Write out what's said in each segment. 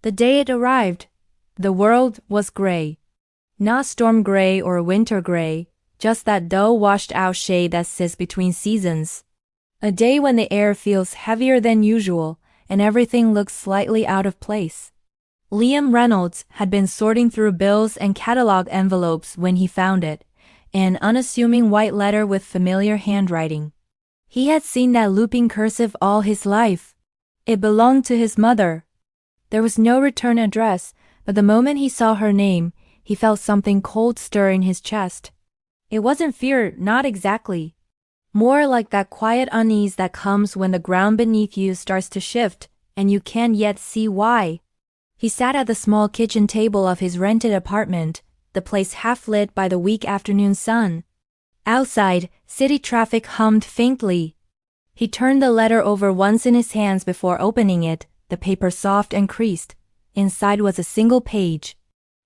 The day it arrived, the world was gray. Not storm gray or winter gray, just that dull washed-out shade that sits between seasons. A day when the air feels heavier than usual and everything looks slightly out of place. Liam Reynolds had been sorting through bills and catalog envelopes when he found it, an unassuming white letter with familiar handwriting. He had seen that looping cursive all his life. It belonged to his mother. There was no return address, but the moment he saw her name, he felt something cold stir in his chest. It wasn't fear, not exactly. More like that quiet unease that comes when the ground beneath you starts to shift, and you can't yet see why. He sat at the small kitchen table of his rented apartment, the place half lit by the weak afternoon sun. Outside, city traffic hummed faintly. He turned the letter over once in his hands before opening it, the paper soft and creased. Inside was a single page.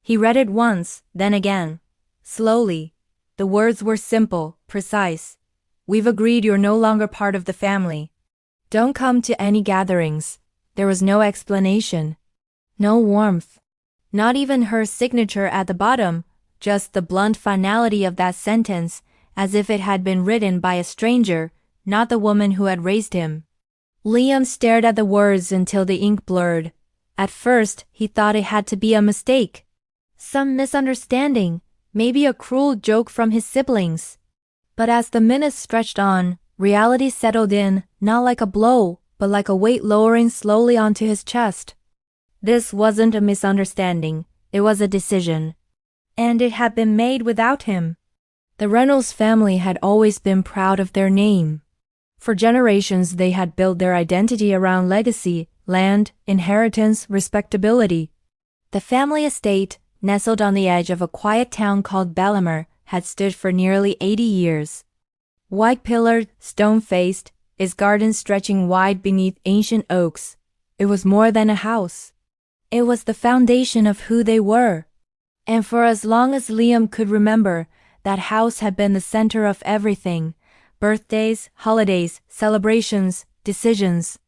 He read it once, then again. Slowly. The words were simple, precise. We've agreed you're no longer part of the family. Don't come to any gatherings. There was no explanation. No warmth. Not even her signature at the bottom, just the blunt finality of that sentence, as if it had been written by a stranger, not the woman who had raised him. Liam stared at the words until the ink blurred. At first, he thought it had to be a mistake. Some misunderstanding, maybe a cruel joke from his siblings. But as the minutes stretched on, reality settled in, not like a blow, but like a weight lowering slowly onto his chest. This wasn't a misunderstanding, it was a decision. And it had been made without him. The Reynolds family had always been proud of their name. For generations they had built their identity around legacy, land, inheritance, respectability. The family estate, nestled on the edge of a quiet town called Bellamere, had stood for nearly 80 years. White-pillared, stone-faced, its garden stretching wide beneath ancient oaks. It was more than a house. It was the foundation of who they were. And for as long as Liam could remember, that house had been the center of everything. Birthdays, holidays, celebrations, decisions.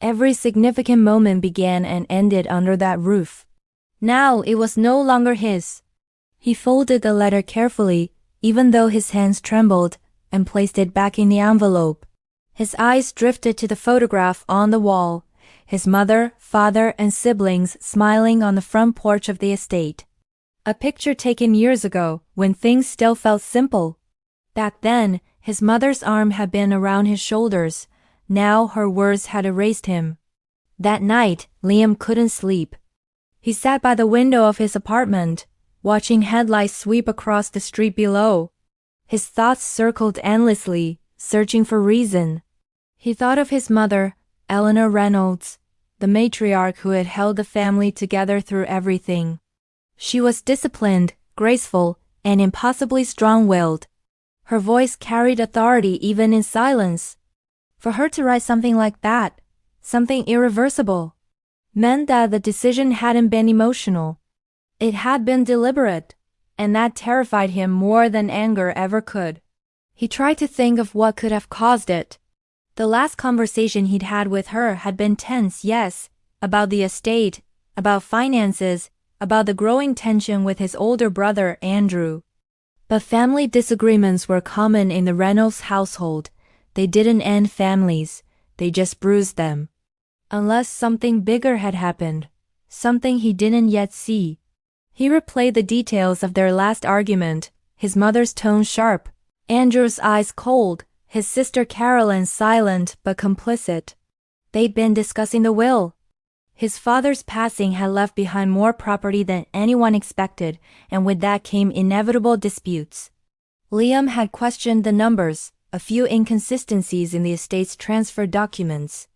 Every significant moment began and ended under that roof. Now it was no longer his. He folded the letter carefully, even though his hands trembled, and placed it back in the envelope. His eyes drifted to the photograph on the wall, his mother, father, and siblings smiling on the front porch of the estate. A picture taken years ago, when things still felt simple. Back then, his mother's arm had been around his shoulders. Now her words had erased him. That night, Liam couldn't sleep. He sat by the window of his apartment, watching headlights sweep across the street below. His thoughts circled endlessly, searching for reason. He thought of his mother, Eleanor Reynolds, the matriarch who had held the family together through everything. She was disciplined, graceful, and impossibly strong-willed. Her voice carried authority even in silence. For her to write something like that, something irreversible, meant that the decision hadn't been emotional. It had been deliberate, and that terrified him more than anger ever could. He tried to think of what could have caused it. The last conversation he'd had with her had been tense, yes, about the estate, about finances, about the growing tension with his older brother, Andrew. But family disagreements were common in the Reynolds household. They didn't end families, they just bruised them. Unless something bigger had happened, something he didn't yet see. He replayed the details of their last argument, his mother's tone sharp, Andrew's eyes cold, his sister Carolyn silent but complicit. They'd been discussing the will. His father's passing had left behind more property than anyone expected, and with that came inevitable disputes. Liam had questioned the numbers, a few inconsistencies in the estate's transfer documents.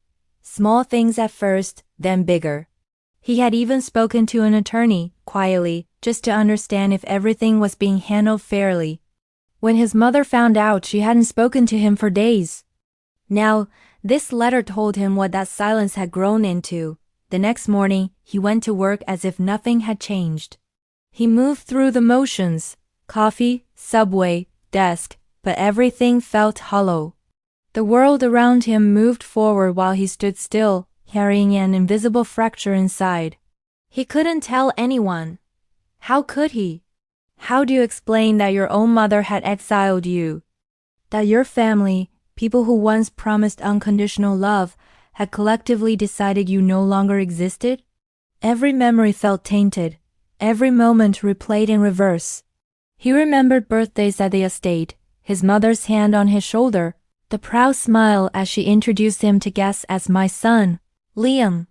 Small things at first, then bigger. He had even spoken to an attorney, quietly, just to understand if everything was being handled fairly. When his mother found out, she hadn't spoken to him for days. Now, this letter told him what that silence had grown into. The next morning, he went to work as if nothing had changed. He moved through the motions, coffee, subway, desk, but everything felt hollow. The world around him moved forward while he stood still, carrying an invisible fracture inside. He couldn't tell anyone. How could he? How do you explain that your own mother had exiled you? That your family, people who once promised unconditional love, had collectively decided you no longer existed? Every memory felt tainted, every moment replayed in reverse. He remembered birthdays at the estate, his mother's hand on his shoulder, the proud smile as she introduced him to guests as my son, Liam.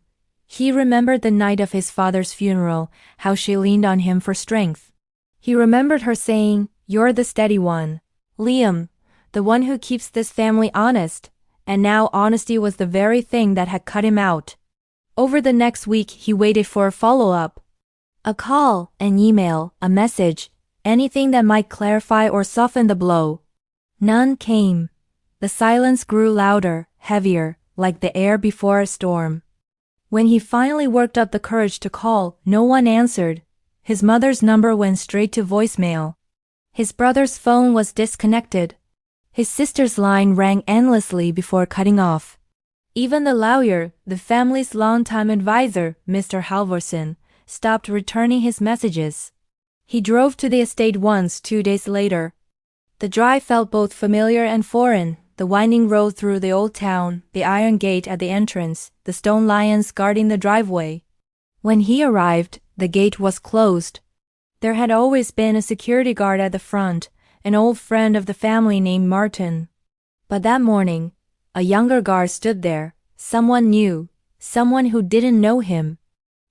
He remembered the night of his father's funeral, how she leaned on him for strength. He remembered her saying, "You're the steady one, Liam, the one who keeps this family honest," and now honesty was the very thing that had cut him out. Over the next week he waited for a follow-up. A call, an email, a message, anything that might clarify or soften the blow. None came. The silence grew louder, heavier, like the air before a storm. When he finally worked up the courage to call, no one answered. His mother's number went straight to voicemail. His brother's phone was disconnected. His sister's line rang endlessly before cutting off. Even the lawyer, the family's longtime advisor, Mr. Halvorson, stopped returning his messages. He drove to the estate once 2 days later. The drive felt both familiar and foreign, the winding road through the old town, the iron gate at the entrance, the stone lions guarding the driveway. When he arrived, the gate was closed. There had always been a security guard at the front, an old friend of the family named Martin. But that morning, a younger guard stood there, someone new, someone who didn't know him.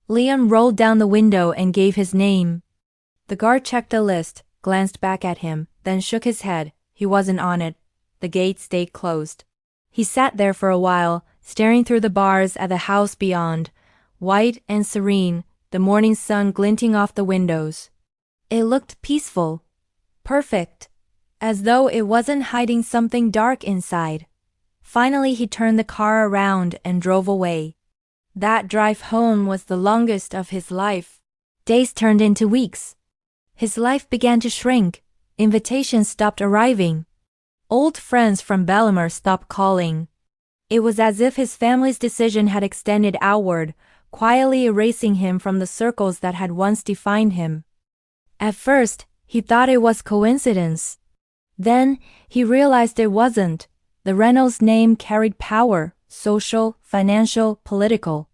Liam rolled down the window and gave his name. The guard checked the list, glanced back at him, then shook his head. He wasn't on it. The gate stayed closed. He sat there for a while, staring through the bars at the house beyond, white and serene, the morning sun glinting off the windows. It looked peaceful, perfect, as though it wasn't hiding something dark inside. Finally he turned the car around and drove away. That drive home was the longest of his life. Days turned into weeks. His life began to shrink. Invitations stopped arriving. Old friends from Bellemere stopped calling. It was as if his family's decision had extended outward, quietly erasing him from the circles that had once defined him. At first, he thought it was coincidence. Then, he realized it wasn't. The Reynolds name carried power, social, financial, political.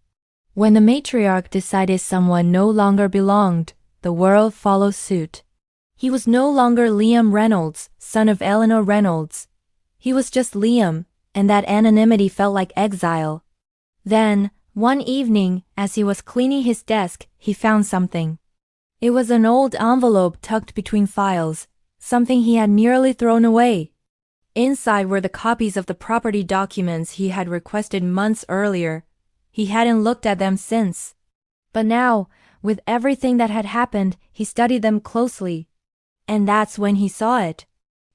When the matriarch decided someone no longer belonged, the world followed suit. He was no longer Liam Reynolds, son of Eleanor Reynolds. He was just Liam, and that anonymity felt like exile. Then, one evening, as he was cleaning his desk, he found something. It was an old envelope tucked between files, something he had nearly thrown away. Inside were the copies of the property documents he had requested months earlier. He hadn't looked at them since. But now, with everything that had happened, he studied them closely. And that's when he saw it.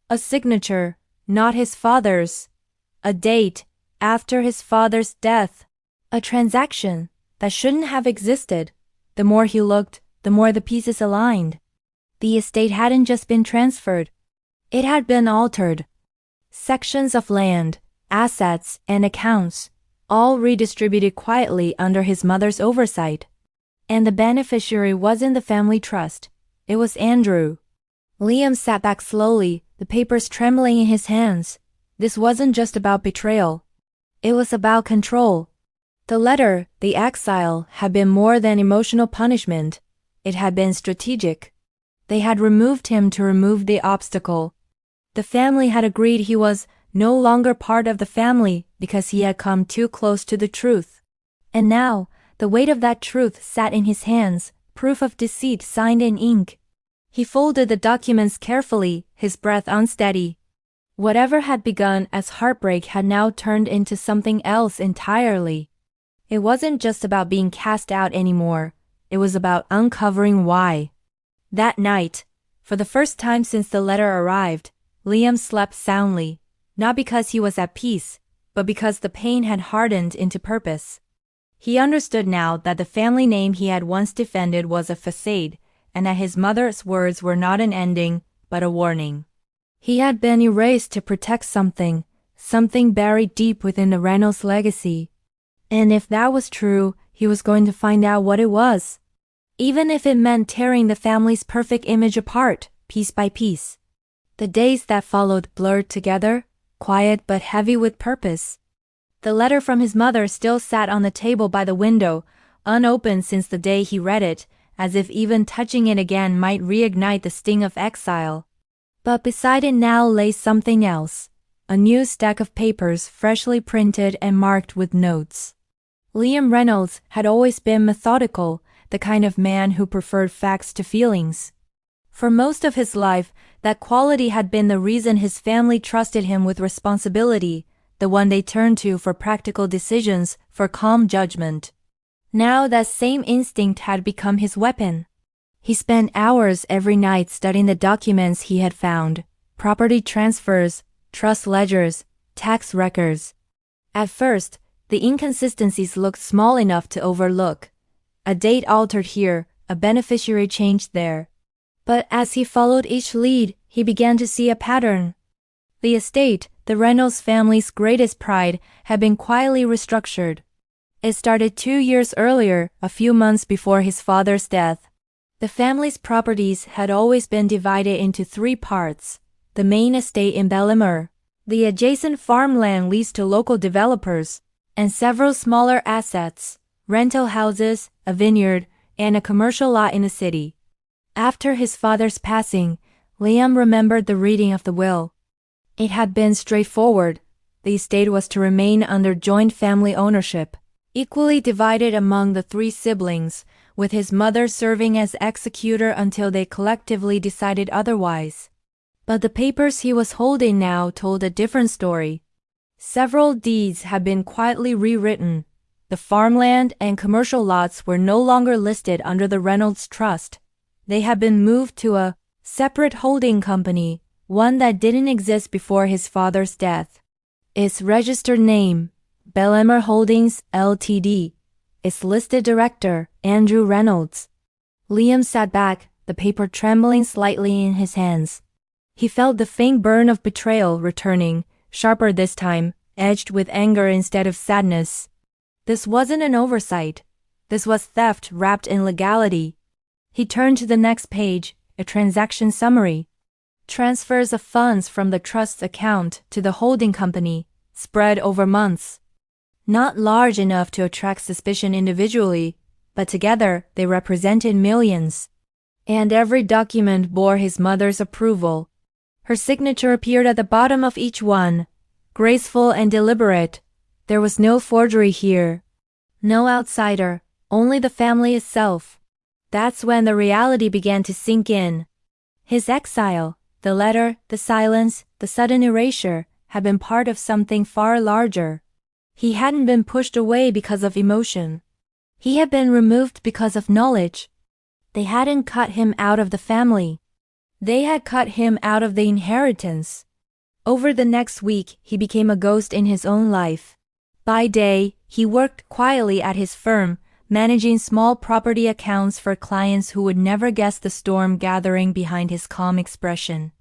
A signature, not his father's. A date, after his father's death. A transaction that shouldn't have existed. The more he looked, the more the pieces aligned. The estate hadn't just been transferred. It had been altered. Sections of land, assets, and accounts, all redistributed quietly under his mother's oversight. And the beneficiary wasn't the family trust. It was Andrew. Liam sat back slowly, the papers trembling in his hands. This wasn't just about betrayal. It was about control. The letter, the exile, had been more than emotional punishment. It had been strategic. They had removed him to remove the obstacle. The family had agreed he was no longer part of the family because he had come too close to the truth. And now, the weight of that truth sat in his hands, proof of deceit signed in ink. He folded the documents carefully, his breath unsteady. Whatever had begun as heartbreak had now turned into something else entirely. It wasn't just about being cast out anymore. It was about uncovering why. That night, for the first time since the letter arrived, Liam slept soundly, not because he was at peace, but because the pain had hardened into purpose. He understood now that the family name he had once defended was a facade, and that his mother's words were not an ending, but a warning. He had been erased to protect something buried deep within the Reynolds legacy. And if that was true, he was going to find out what it was. even if it meant tearing the family's perfect image apart, piece by piece. The days that followed blurred together, quiet but heavy with purpose. The letter from his mother still sat on the table by the window, unopened since the day he read it, as if even touching it again might reignite the sting of exile. But beside it now lay something else, a new stack of papers freshly printed and marked with notes. Liam Reynolds had always been methodical, the kind of man who preferred facts to feelings. For most of his life, that quality had been the reason his family trusted him with responsibility, the one they turned to for practical decisions, for calm judgment. Now that same instinct had become his weapon. He spent hours every night studying the documents he had found, property transfers, trust ledgers, tax records. At first, the inconsistencies looked small enough to overlook. A date altered here, a beneficiary changed there. But as he followed each lead, he began to see a pattern. The estate, the Reynolds family's greatest pride, had been quietly restructured. It started 2 years earlier, a few months before his father's death. The family's properties had always been divided into 3 parts: the main estate in Bellemere, the adjacent farmland leased to local developers, and several smaller assets, rental houses, a vineyard, and a commercial lot in the city. After his father's passing, Liam remembered the reading of the will. It had been straightforward. The estate was to remain under joint family ownership, equally divided among the 3 siblings, with his mother serving as executor until they collectively decided otherwise. But the papers he was holding now told a different story. Several deeds had been quietly rewritten. The farmland and commercial lots were no longer listed under the Reynolds Trust. They had been moved to a separate holding company, one that didn't exist before his father's death. Its registered name, Bellemere Holdings Ltd. Its listed director, Andrew Reynolds. Liam sat back, the paper trembling slightly in his hands. He felt the faint burn of betrayal returning, sharper this time, edged with anger instead of sadness. This wasn't an oversight. This was theft wrapped in legality. He turned to the next page, a transaction summary. Transfers of funds from the trust's account to the holding company, spread over months. Not large enough to attract suspicion individually, but together they represented millions. And every document bore his mother's approval. Her signature appeared at the bottom of each one, graceful and deliberate. There was no forgery here. No outsider, only the family itself. That's when the reality began to sink in. His exile, the letter, the silence, the sudden erasure, had been part of something far larger. He hadn't been pushed away because of emotion. He had been removed because of knowledge. They hadn't cut him out of the family. They had cut him out of the inheritance. Over the next week, he became a ghost in his own life. By day, he worked quietly at his firm, managing small property accounts for clients who would never guess the storm gathering behind his calm expression.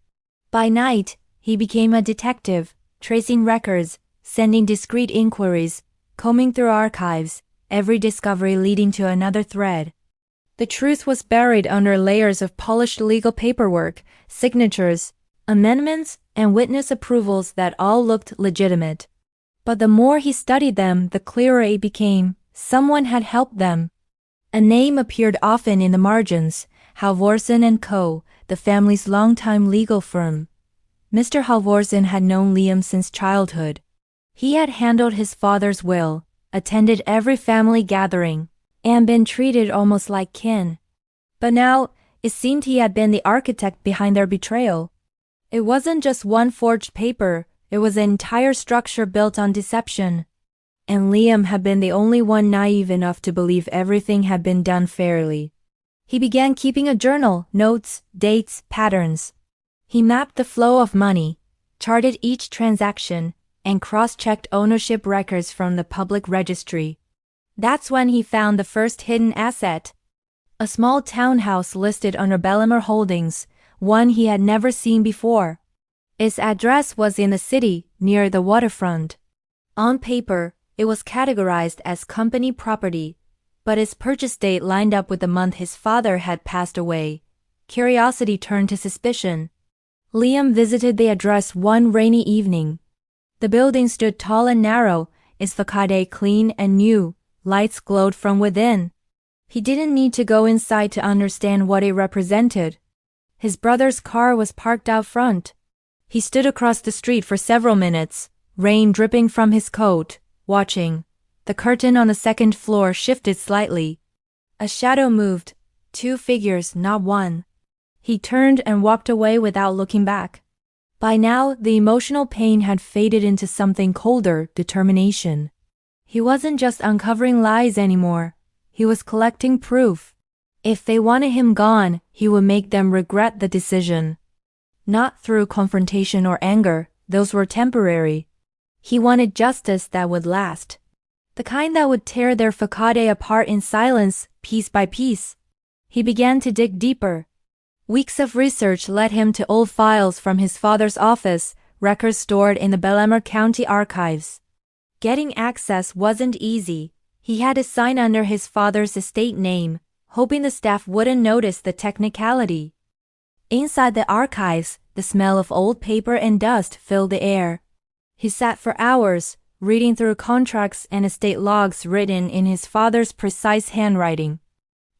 By night, he became a detective, tracing records, sending discreet inquiries, combing through archives, every discovery leading to another thread. The truth was buried under layers of polished legal paperwork, signatures, amendments, and witness approvals that all looked legitimate. But the more he studied them, the clearer it became. Someone had helped them. A name appeared often in the margins, Halvorsen & Co., the family's longtime legal firm. Mr. Halvorsen had known Liam since childhood. He had handled his father's will, attended every family gathering, and been treated almost like kin. But now, it seemed he had been the architect behind their betrayal. It wasn't just one forged paper, it was an entire structure built on deception. And Liam had been the only one naive enough to believe everything had been done fairly. He began keeping a journal, notes, dates, patterns. He mapped the flow of money, charted each transaction, and cross-checked ownership records from the public registry. That's when he found the first hidden asset. A small townhouse listed under Bellemere Holdings, one he had never seen before. Its address was in the city, near the waterfront. On paper, it was categorized as company property, But his purchase date lined up with the month his father had passed away. Curiosity turned to suspicion. Liam visited the address one rainy evening. The building stood tall and narrow, its facade clean and new, lights glowed from within. He didn't need to go inside to understand what it represented. His brother's car was parked out front. He stood across the street for several minutes, rain dripping from his coat, watching. The curtain on the second floor shifted slightly. A shadow moved, 2 figures, not one. He turned and walked away without looking back. By now, the emotional pain had faded into something colder, determination. He wasn't just uncovering lies anymore. He was collecting proof. If they wanted him gone, he would make them regret the decision. Not through confrontation or anger, those were temporary. He wanted justice that would last. The kind that would tear their facade apart in silence, piece by piece. He began to dig deeper. Weeks of research led him to old files from his father's office, records stored in the Bellamer County archives. Getting access wasn't easy. He had to sign under his father's estate name, hoping the staff wouldn't notice the technicality. Inside the archives, the smell of old paper and dust filled the air. He sat for hours, reading through contracts and estate logs written in his father's precise handwriting.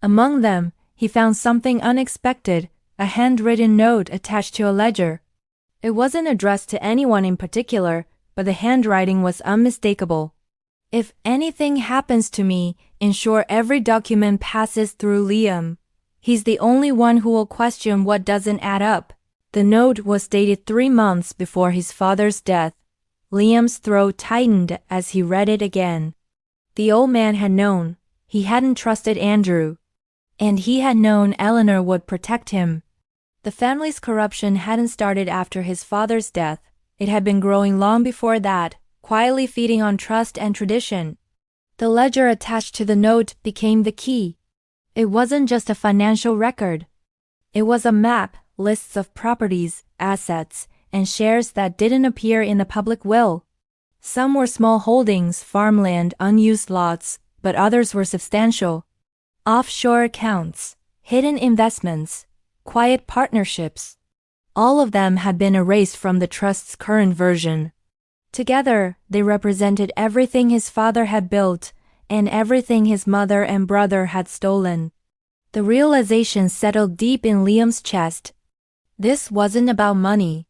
Among them, he found something unexpected, a handwritten note attached to a ledger. It wasn't addressed to anyone in particular, but the handwriting was unmistakable. If anything happens to me, ensure every document passes through Liam. He's the only one who will question what doesn't add up. The note was dated 3 months before his father's death. Liam's throat tightened as he read it again. The old man had known. He hadn't trusted Andrew. And he had known Eleanor would protect him. The family's corruption hadn't started after his father's death. It had been growing long before that, quietly feeding on trust and tradition. The ledger attached to the note became the key. It wasn't just a financial record. It was a map, lists of properties, assets, and shares that didn't appear in the public will. Some were small holdings, farmland, unused lots, but others were substantial. Offshore accounts, hidden investments, quiet partnerships. All of them had been erased from the trust's current version. Together, they represented everything his father had built and everything his mother and brother had stolen. The realization settled deep in Liam's chest. This wasn't about money.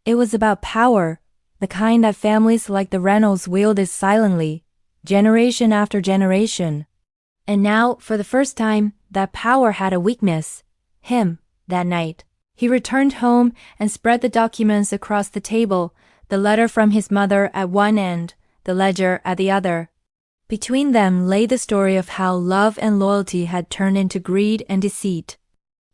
It was about power, the kind that families like the Reynolds wielded silently, generation after generation. And now, for the first time, that power had a weakness. Him, that night. He returned home and spread the documents across the table, the letter from his mother at one end, the ledger at the other. Between them lay the story of how love and loyalty had turned into greed and deceit.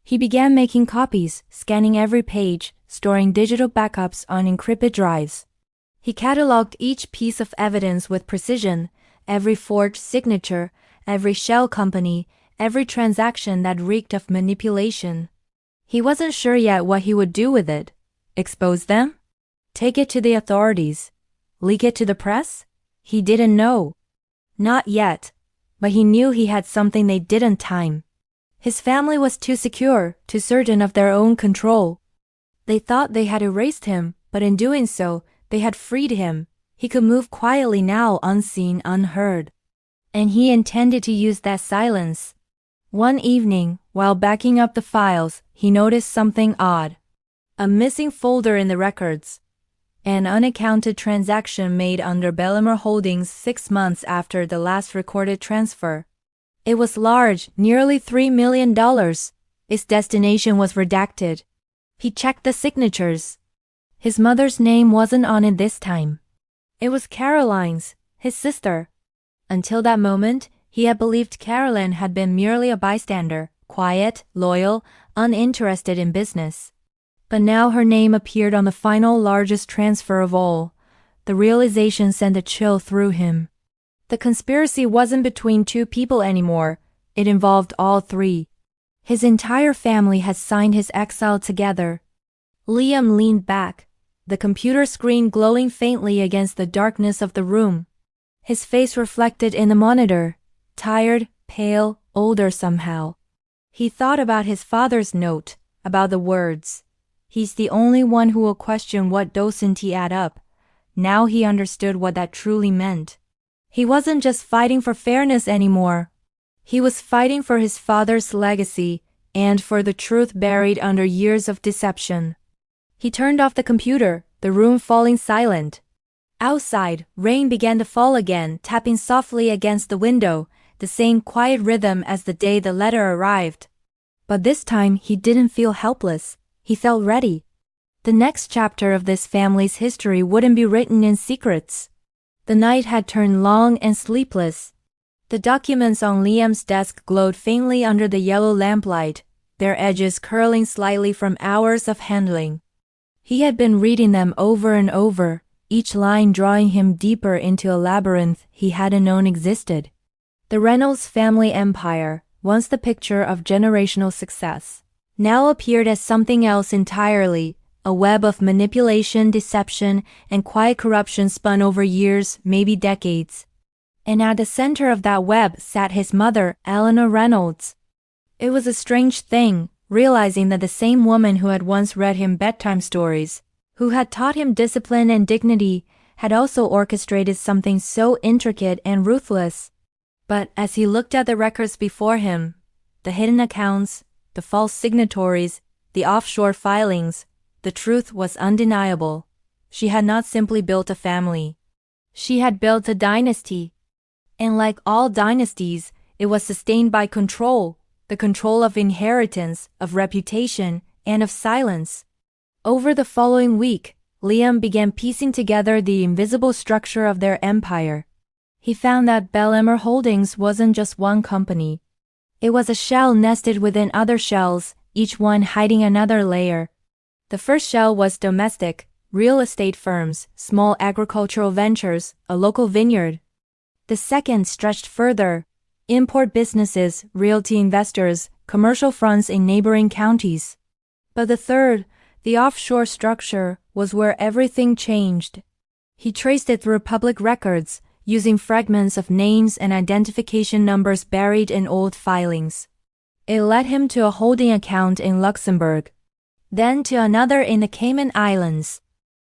He began making copies, scanning every page, storing digital backups on encrypted drives. He cataloged each piece of evidence with precision, every forged signature, every shell company, every transaction that reeked of manipulation. He wasn't sure yet what he would do with it. Expose them? Take it to the authorities? Leak it to the press? He didn't know. Not yet, but he knew he had something they didn't time. His family was too secure, too certain of their own control. They thought they had erased him, but in doing so, they had freed him. He could move quietly now, unseen, unheard. And he intended to use that silence. One evening, while backing up the files, he noticed something odd. A missing folder in the records. An unaccounted transaction made under Bellamer Holdings 6 months after the last recorded transfer. It was large, nearly $3 million. Its destination was redacted. He checked the signatures. His mother's name wasn't on it this time. It was Caroline's, his sister. Until that moment, he had believed Caroline had been merely a bystander, quiet, loyal, uninterested in business. But now her name appeared on the final largest transfer of all. The realization sent a chill through him. The conspiracy wasn't between 2 people anymore. It involved all 3. His entire family had signed his exile together. Liam leaned back, the computer screen glowing faintly against the darkness of the room. His face reflected in the monitor, tired, pale, older somehow. He thought about his father's note, about the words, "He's the only one who will question what doesn't add up." Now he understood what that truly meant. He wasn't just fighting for fairness anymore. He was fighting for his father's legacy and for the truth buried under years of deception. He turned off the computer, the room falling silent. Outside, rain began to fall again, tapping softly against the window, the same quiet rhythm as the day the letter arrived. But this time he didn't feel helpless. He felt ready. The next chapter of this family's history wouldn't be written in secrets. The night had turned long and sleepless. The documents on Liam's desk glowed faintly under the yellow lamplight, their edges curling slightly from hours of handling. He had been reading them over and over, each line drawing him deeper into a labyrinth he hadn't known existed. The Reynolds family empire, once the picture of generational success, now appeared as something else entirely, a web of manipulation, deception, and quiet corruption spun over years, maybe decades. And at the center of that web sat his mother, Eleanor Reynolds. It was a strange thing, realizing that the same woman who had once read him bedtime stories, who had taught him discipline and dignity, had also orchestrated something so intricate and ruthless. But as he looked at the records before him, the hidden accounts, the false signatories, the offshore filings, the truth was undeniable. She had not simply built a family. She had built a dynasty. And like all dynasties, it was sustained by control, the control of inheritance, of reputation, and of silence. Over the following week, Liam began piecing together the invisible structure of their empire. He found that Bellamere Holdings wasn't just one company. It was a shell nested within other shells, each one hiding another layer. The first shell was domestic, real estate firms, small agricultural ventures, a local vineyard. The second stretched further, import businesses, realty investors, commercial fronts in neighboring counties. But the third, the offshore structure, was where everything changed. He traced it through public records, using fragments of names and identification numbers buried in old filings. It led him to a holding account in Luxembourg, then to another in the Cayman Islands,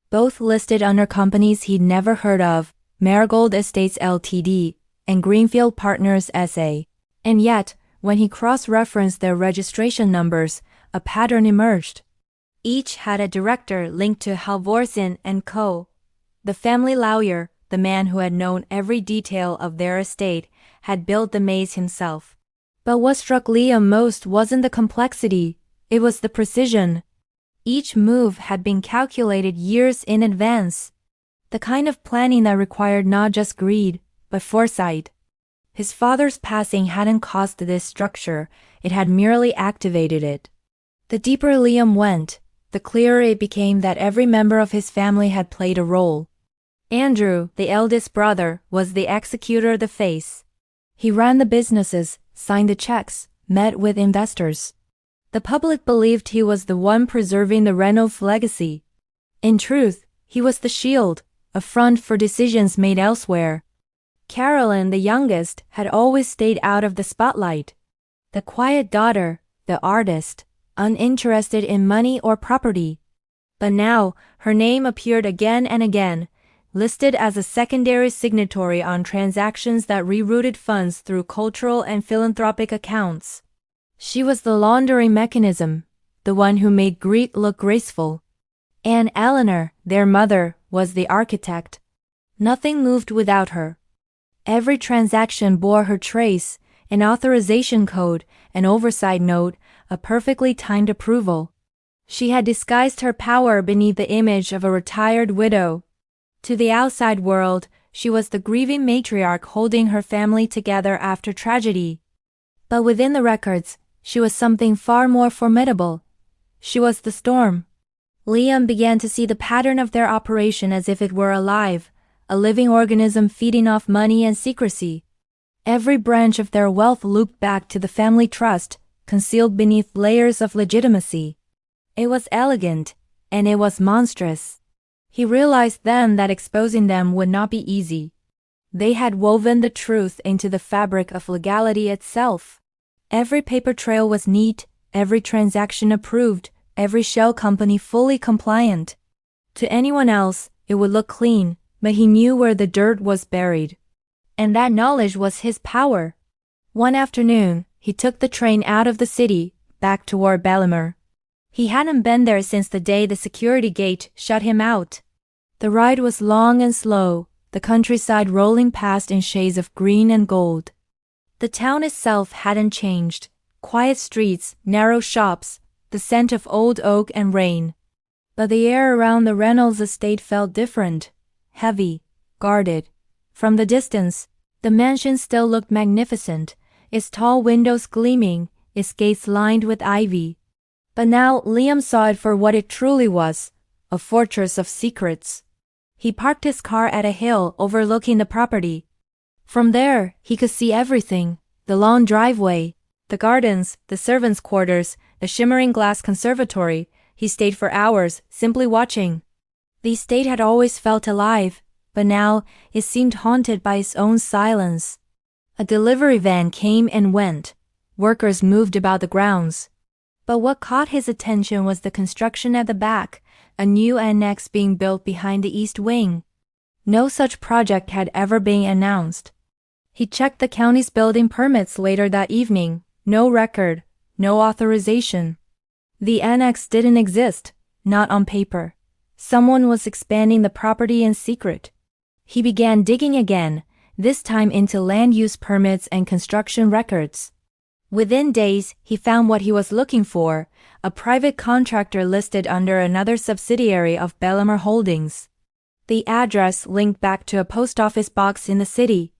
both listed under companies he'd never heard of, Marigold Estates Ltd. And Greenfield Partners S.A. And yet, when he cross-referenced their registration numbers, a pattern emerged. Each had a director linked to Halvorsen and Co. The family lawyer, the man who had known every detail of their estate, had built the maze himself. But what struck Liam most wasn't the complexity, it was the precision. Each move had been calculated years in advance. The kind of planning that required not just greed, but foresight. His father's passing hadn't caused this structure, it had merely activated it. The deeper Liam went, the clearer it became that every member of his family had played a role. Andrew, the eldest brother, was the executor, the face. He ran the businesses, signed the checks, met with investors. The public believed he was the one preserving the Reynolds legacy. In truth, he was the shield, a front for decisions made elsewhere. Carolyn, the youngest, had always stayed out of the spotlight. The quiet daughter, the artist, uninterested in money or property. But now, her name appeared again and again, listed as a secondary signatory on transactions that rerouted funds through cultural and philanthropic accounts. She was the laundering mechanism, the one who made greed look graceful. And Eleanor, their mother, was the architect. Nothing moved without her. Every transaction bore her trace, an authorization code, an oversight note, a perfectly timed approval. She had disguised her power beneath the image of a retired widow. To the outside world, she was the grieving matriarch holding her family together after tragedy. But within the records, she was something far more formidable. She was the storm. Liam began to see the pattern of their operation as if it were alive, a living organism feeding off money and secrecy. Every branch of their wealth looped back to the family trust, concealed beneath layers of legitimacy. It was elegant, and it was monstrous. He realized then that exposing them would not be easy. They had woven the truth into the fabric of legality itself. Every paper trail was neat, every transaction approved, every shell company fully compliant. To anyone else, it would look clean, but he knew where the dirt was buried. And that knowledge was his power. One afternoon, he took the train out of the city, back toward Bellemere. He hadn't been there since the day the security gate shut him out. The ride was long and slow, the countryside rolling past in shades of green and gold. The town itself hadn't changed. Quiet streets, narrow shops, the scent of old oak and rain. But the air around the Reynolds estate felt different, heavy, guarded. From the distance, the mansion still looked magnificent, its tall windows gleaming, its gates lined with ivy. But now Liam saw it for what it truly was, a fortress of secrets. He parked his car at a hill overlooking the property. From there, he could see everything, the long driveway, the gardens, the servants' quarters, the shimmering glass conservatory. He stayed for hours, simply watching. The estate had always felt alive, but now it seemed haunted by its own silence. A delivery van came and went. Workers moved about the grounds. But what caught his attention was the construction at the back, a new annex being built behind the east wing. No such project had ever been announced. He checked the county's building permits later that evening. No record, no authorization. The annex didn't exist, not on paper. Someone was expanding the property in secret. He began digging again, this time into land use permits and construction records. Within days, he found what he was looking for, a private contractor listed under another subsidiary of Bellemere Holdings. The address linked back to a post office box in the city.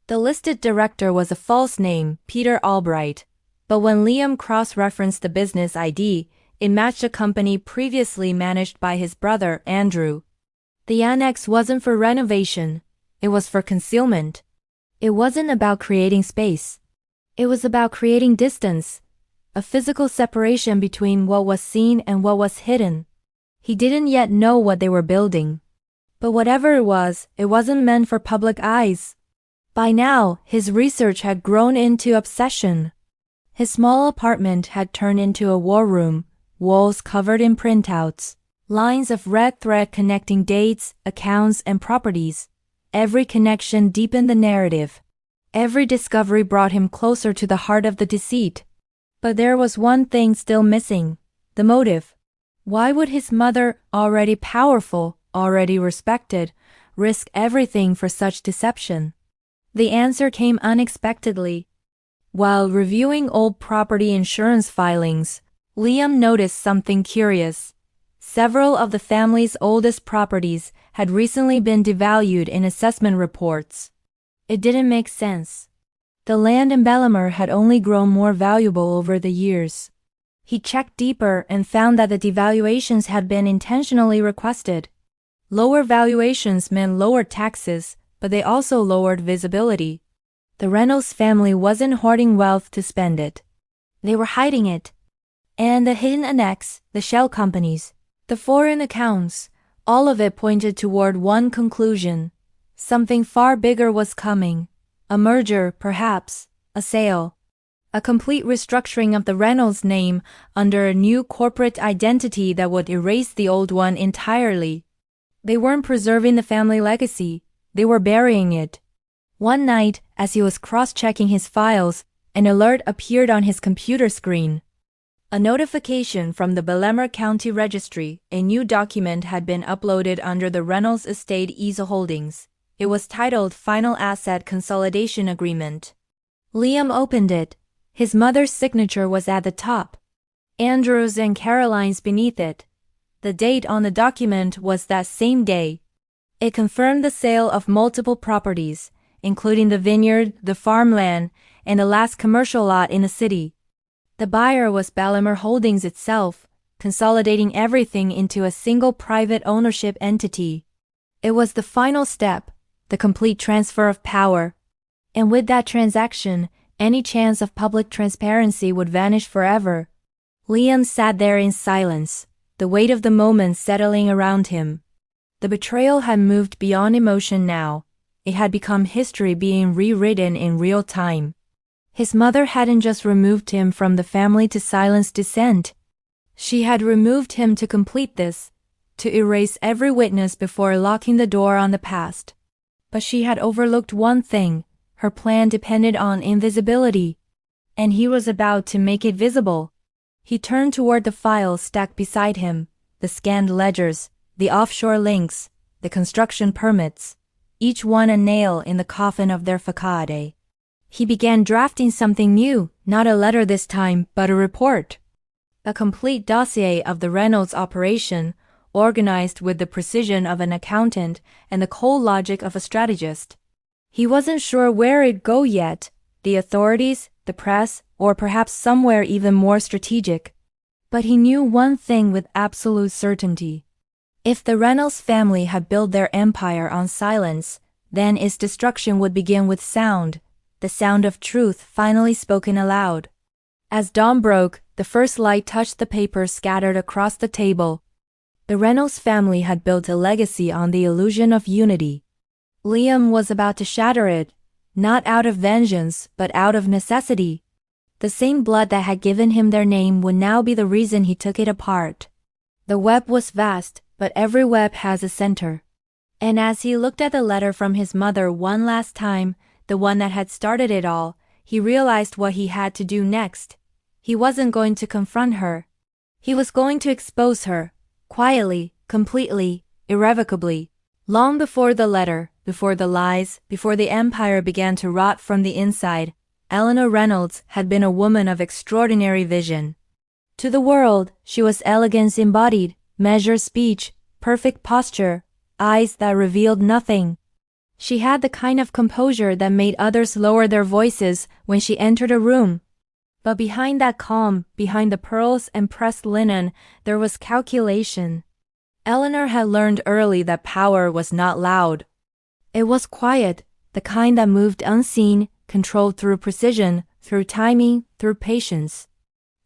The listed director was a false name, Peter Albright, but when Liam cross-referenced the business ID, it matched a company previously managed by his brother, Andrew. The annex wasn't for renovation, it was for concealment. It wasn't about creating space. It was about creating distance, a physical separation between what was seen and what was hidden. He didn't yet know what they were building. But whatever it wasn't meant for public eyes. By now, his research had grown into obsession. His small apartment had turned into a war room, walls covered in printouts, lines of red thread connecting dates, accounts, and properties. Every connection deepened the narrative. Every discovery brought him closer to the heart of the deceit. But there was one thing still missing, the motive. Why would his mother, already powerful, already respected, risk everything for such deception? The answer came unexpectedly. While reviewing old property insurance filings, Liam noticed something curious. Several of the family's oldest properties had recently been devalued in assessment reports. It didn't make sense. The land in Bellemere had only grown more valuable over the years. He checked deeper and found that the devaluations had been intentionally requested. Lower valuations meant lower taxes, but they also lowered visibility. The Reynolds family wasn't hoarding wealth to spend it. They were hiding it. And the hidden annex, the shell companies, the foreign accounts, all of it pointed toward one conclusion. Something far bigger was coming. A merger, perhaps. A sale. A complete restructuring of the Reynolds name under a new corporate identity that would erase the old one entirely. They weren't preserving the family legacy. They were burying it. One night, as he was cross-checking his files, an alert appeared on his computer screen. A notification from the Bellemere County Registry. A new document had been uploaded under the Reynolds Estate Ease Holdings. It was titled Final Asset Consolidation Agreement. Liam opened it. His mother's signature was at the top. Andrew's and Caroline's beneath it. The date on the document was that same day. It confirmed the sale of multiple properties, including the vineyard, the farmland, and the last commercial lot in the city. The buyer was Bellemere Holdings itself, consolidating everything into a single private ownership entity. It was the final step, the complete transfer of power. And with that transaction, any chance of public transparency would vanish forever. Liam sat there in silence, the weight of the moment settling around him. The betrayal had moved beyond emotion now. it had become history being rewritten in real time. His mother hadn't just removed him from the family to silence dissent. She had removed him to complete this, to erase every witness before locking the door on the past. But she had overlooked one thing: her plan depended on invisibility. And he was about to make it visible. He turned toward the files stacked beside him, the scanned ledgers, the offshore links, the construction permits, each one a nail in the coffin of their facade. He began drafting something new, not a letter this time, but a report. A complete dossier of the Reynolds operation, organized with the precision of an accountant and the cold logic of a strategist. He wasn't sure where it'd go yet, the authorities, the press, or perhaps somewhere even more strategic. But he knew one thing with absolute certainty. If the Reynolds family had built their empire on silence, then its destruction would begin with sound, the sound of truth finally spoken aloud. As dawn broke, the first light touched the paper scattered across the table. The Reynolds family had built a legacy on the illusion of unity. Liam was about to shatter it, not out of vengeance, but out of necessity. The same blood that had given him their name would now be the reason he took it apart. The web was vast, but every web has a center. And as he looked at the letter from his mother one last time, the one that had started it all, he realized what he had to do next. He wasn't going to confront her. He was going to expose her, quietly, completely, irrevocably. Long before the letter, before the lies, before the empire began to rot from the inside, Eleanor Reynolds had been a woman of extraordinary vision. To the world, she was elegance embodied, measured speech, perfect posture, eyes that revealed nothing. She had the kind of composure that made others lower their voices when she entered a room. But behind that calm, behind the pearls and pressed linen, there was calculation. Eleanor had learned early that power was not loud. It was quiet, the kind that moved unseen, controlled through precision, through timing, through patience.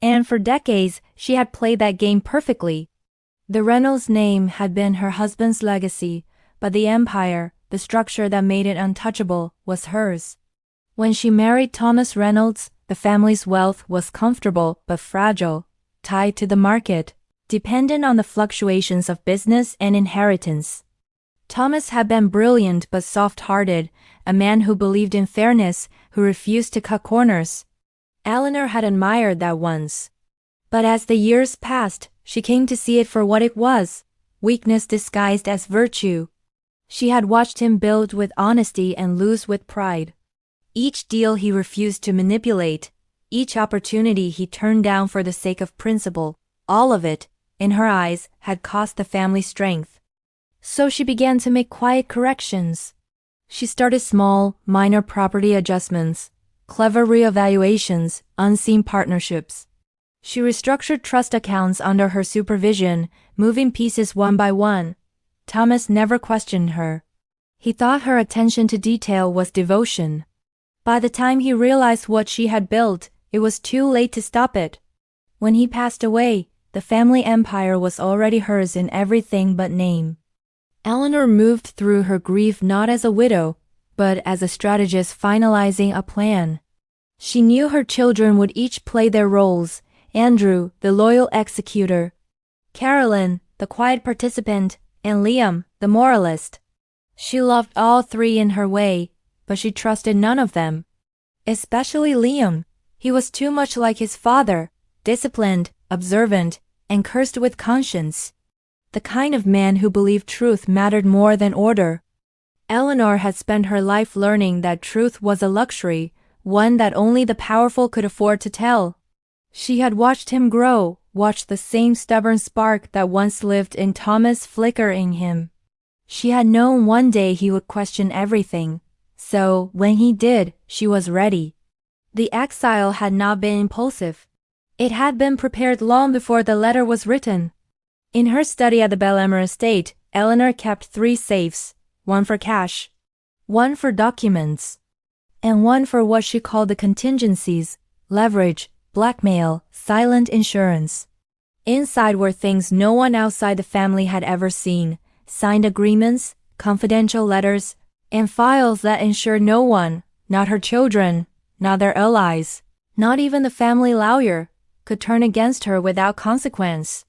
And for decades, she had played that game perfectly. The Reynolds name had been her husband's legacy, but the empire, the structure that made it untouchable, was hers. When she married Thomas Reynolds, the family's wealth was comfortable but fragile, tied to the market, dependent on the fluctuations of business and inheritance. Thomas had been brilliant but soft-hearted, a man who believed in fairness, who refused to cut corners. Eleanor had admired that once. But as the years passed, she came to see it for what it was, weakness disguised as virtue. She had watched him build with honesty and lose with pride. Each deal he refused to manipulate, each opportunity he turned down for the sake of principle, all of it, in her eyes, had cost the family strength. So she began to make quiet corrections. She started small, minor property adjustments, clever reevaluations, unseen partnerships. She restructured trust accounts under her supervision, moving pieces one by one. Thomas never questioned her. He thought her attention to detail was devotion. By the time he realized what she had built, it was too late to stop it. When he passed away, the family empire was already hers in everything but name. Eleanor moved through her grief not as a widow, but as a strategist finalizing a plan. She knew her children would each play their roles: Andrew, the loyal executor; Carolyn, the quiet participant; and Liam, the moralist. She loved all three in her way, but she trusted none of them. Especially Liam. He was too much like his father, disciplined, observant, and cursed with conscience. The kind of man who believed truth mattered more than order. Eleanor had spent her life learning that truth was a luxury, one that only the powerful could afford to tell. She had watched him grow, watched the same stubborn spark that once lived in Thomas flicker in him. She had known one day he would question everything, so when he did, she was ready. The exile had not been impulsive. It had been prepared long before the letter was written. In her study at the Bellemere estate, Eleanor kept 3 safes, one for cash, one for documents, and one for what she called the contingencies: leverage, blackmail, silent insurance. Inside were things no one outside the family had ever seen: signed agreements, confidential letters, and files that ensured no one, not her children, not their allies, not even the family lawyer, could turn against her without consequence.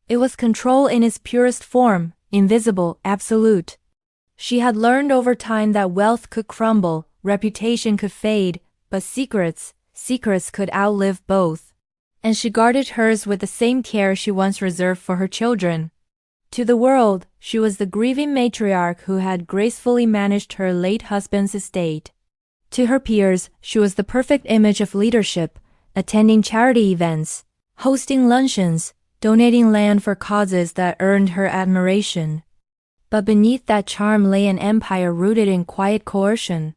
It was control in its purest form, invisible, absolute. She had learned over time that wealth could crumble, reputation could fade, but secrets could outlive both. And she guarded hers with the same care she once reserved for her children. To the world, she was the grieving matriarch who had gracefully managed her late husband's estate. To her peers, she was the perfect image of leadership, attending charity events, hosting luncheons, donating land for causes that earned her admiration. But beneath that charm lay an empire rooted in quiet coercion.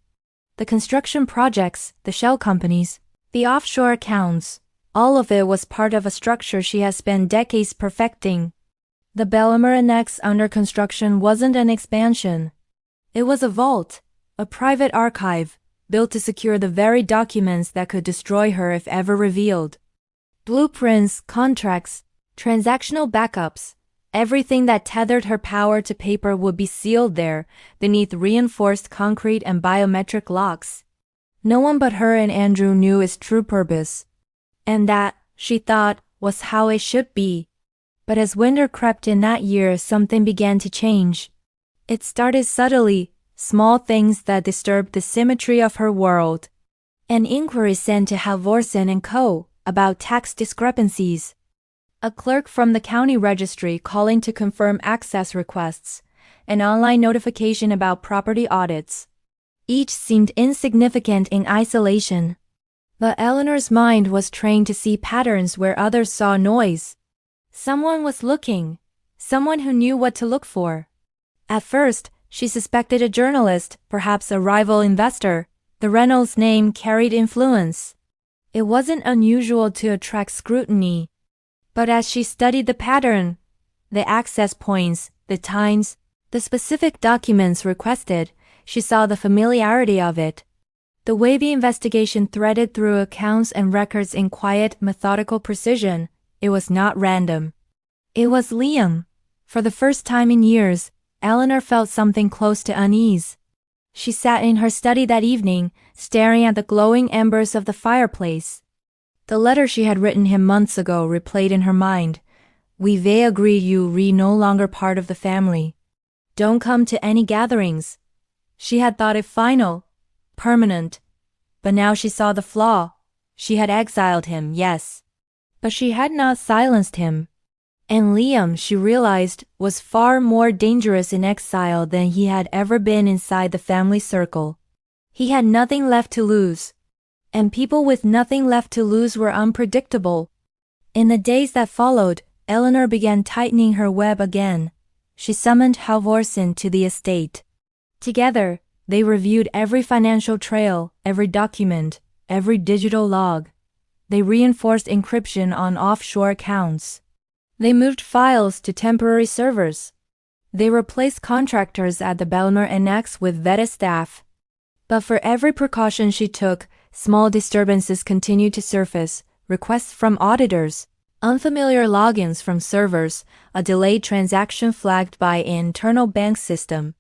The construction projects, the shell companies, the offshore accounts, all of it was part of a structure she had spent decades perfecting. The Belmer Annex under construction wasn't an expansion. It was a vault, a private archive, built to secure the very documents that could destroy her if ever revealed. Blueprints, contracts, transactional backups, everything that tethered her power to paper would be sealed there, beneath reinforced concrete and biometric locks. No one but her and Andrew knew its true purpose. And that, she thought, was how it should be. But as winter crept in that year, something began to change. It started subtly, small things that disturbed the symmetry of her world. An inquiry sent to Halvorsen and Co. about tax discrepancies. A clerk from the county registry calling to confirm access requests. An online notification about property audits. Each seemed insignificant in isolation. But Eleanor's mind was trained to see patterns where others saw noise. Someone was looking. Someone who knew what to look for. At first, she suspected a journalist, perhaps a rival investor. The Reynolds name carried influence. It wasn't unusual to attract scrutiny. But as she studied the pattern, the access points, the times, the specific documents requested, she saw the familiarity of it. The way the investigation threaded through accounts and records in quiet, methodical precision, it was not random. It was Liam. For the first time in years, Eleanor felt something close to unease. She sat in her study that evening, staring at the glowing embers of the fireplace. The letter she had written him months ago replayed in her mind. We may agree you re no longer part of the family. Don't come to any gatherings. She had thought it final, permanent. But now she saw the flaw. She had exiled him, yes. But she had not silenced him. And Liam, she realized, was far more dangerous in exile than he had ever been inside the family circle. He had nothing left to lose. And people with nothing left to lose were unpredictable. In the days that followed, Eleanor began tightening her web again. She summoned Halvorsen to the estate. Together, they reviewed every financial trail, every document, every digital log. They reinforced encryption on offshore accounts. They moved files to temporary servers. They replaced contractors at the Belmer Annex with vetted staff. But for every precaution she took, small disturbances continued to surface, requests from auditors, unfamiliar logins from servers, a delayed transaction flagged by an internal bank system.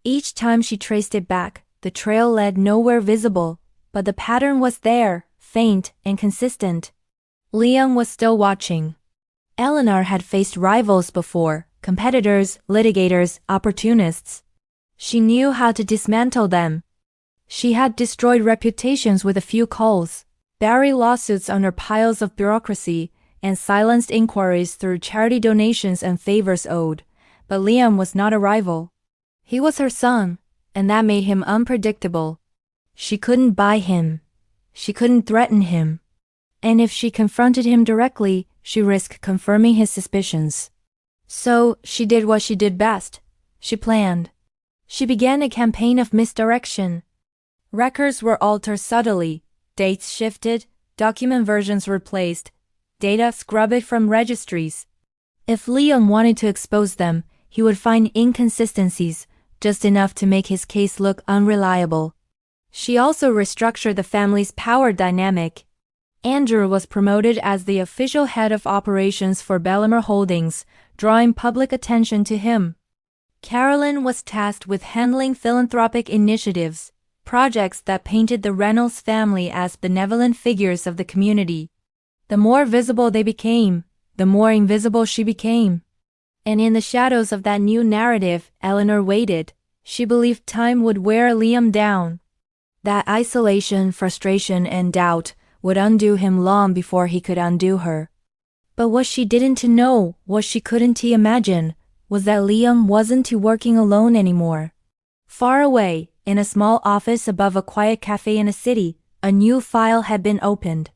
Each time she traced it back, the trail led nowhere visible, but the pattern was there, faint and consistent. Liam was still watching. Eleanor had faced rivals before, competitors, litigators, opportunists. She knew how to dismantle them. She had destroyed reputations with a few calls, buried lawsuits under piles of bureaucracy, and silenced inquiries through charity donations and favors owed. But Liam was not a rival. He was her son, and that made him unpredictable. She couldn't buy him. She couldn't threaten him. And if she confronted him directly, she risked confirming his suspicions. So, she did what she did best. She planned. She began a campaign of misdirection. Records were altered subtly, dates shifted, document versions replaced, data scrubbed from registries. If Liam wanted to expose them, he would find inconsistencies, just enough to make his case look unreliable. She also restructured the family's power dynamic. Andrew was promoted as the official head of operations for Belmer Holdings, drawing public attention to him. Carolyn was tasked with handling philanthropic initiatives, projects that painted the Reynolds family as benevolent figures of the community. The more visible they became, the more invisible she became. And in the shadows of that new narrative, Eleanor waited. She believed time would wear Liam down. That isolation, frustration, and doubt would undo him long before he could undo her. But what she didn't know, what she couldn't imagine, was that Liam wasn't working alone anymore. Far away, in a small office above a quiet cafe in a city, a new file had been opened.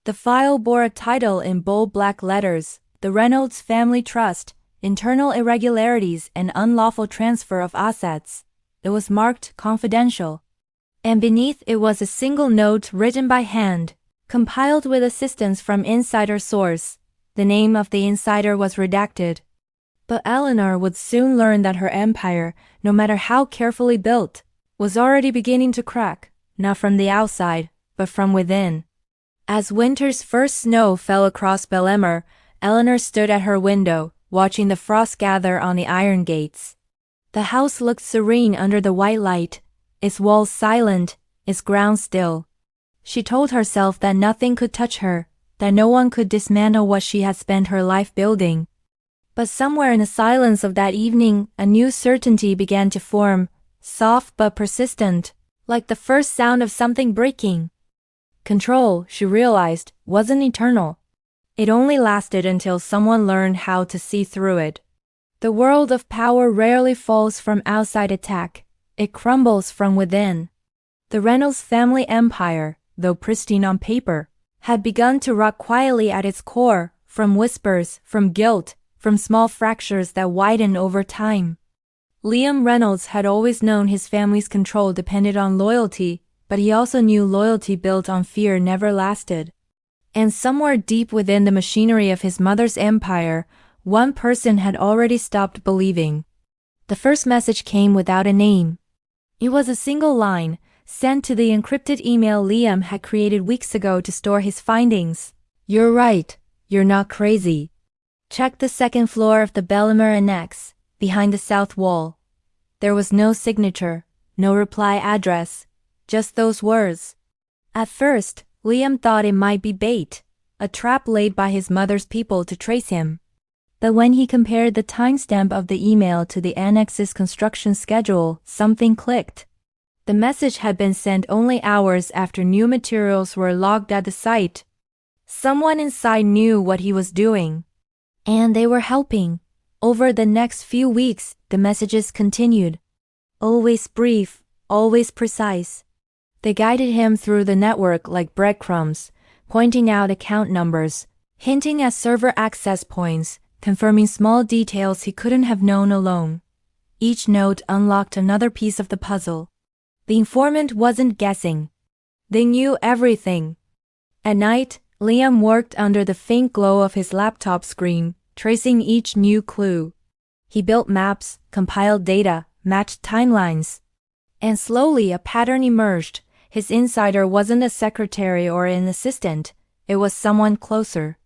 The file bore a title in bold black letters: The Reynolds Family Trust, Internal Irregularities and Unlawful Transfer of Assets. It was marked confidential. And beneath it was a single note written by hand, compiled with assistance from insider source. The name of the insider was redacted. But Eleanor would soon learn that her empire, no matter how carefully built, was already beginning to crack, not from the outside, but from within. As winter's first snow fell across Bellemere, Eleanor stood at her window, watching the frost gather on the iron gates. The house looked serene under the white light, its walls silent, its ground still. She told herself that nothing could touch her, that no one could dismantle what she had spent her life building. But somewhere in the silence of that evening, a new certainty began to form, soft but persistent, like the first sound of something breaking. Control, she realized, wasn't eternal. It only lasted until someone learned how to see through it. The world of power rarely falls from outside attack. It crumbles from within. The Reynolds family empire, though pristine on paper, had begun to rot quietly at its core, from whispers, from guilt, from small fractures that widened over time. Liam Reynolds had always known his family's control depended on loyalty, but he also knew loyalty built on fear never lasted. And somewhere deep within the machinery of his mother's empire, one person had already stopped believing. The first message came without a name. It was a single line, sent to the encrypted email Liam had created weeks ago to store his findings. You're right, you're not crazy. Check the second floor of the Bellemere Annex, behind the south wall. There was no signature, no reply address, just those words. At first, Liam thought it might be bait, a trap laid by his mother's people to trace him. But when he compared the timestamp of the email to the annex's construction schedule, something clicked. The message had been sent only hours after new materials were logged at the site. Someone inside knew what he was doing. And they were helping. Over the next few weeks, the messages continued. Always brief, always precise. They guided him through the network like breadcrumbs, pointing out account numbers, hinting at server access points, confirming small details he couldn't have known alone. Each note unlocked another piece of the puzzle. The informant wasn't guessing. They knew everything. At night, Liam worked under the faint glow of his laptop screen, tracing each new clue. He built maps, compiled data, matched timelines. And slowly a pattern emerged. His insider wasn't a secretary or an assistant, it was someone closer.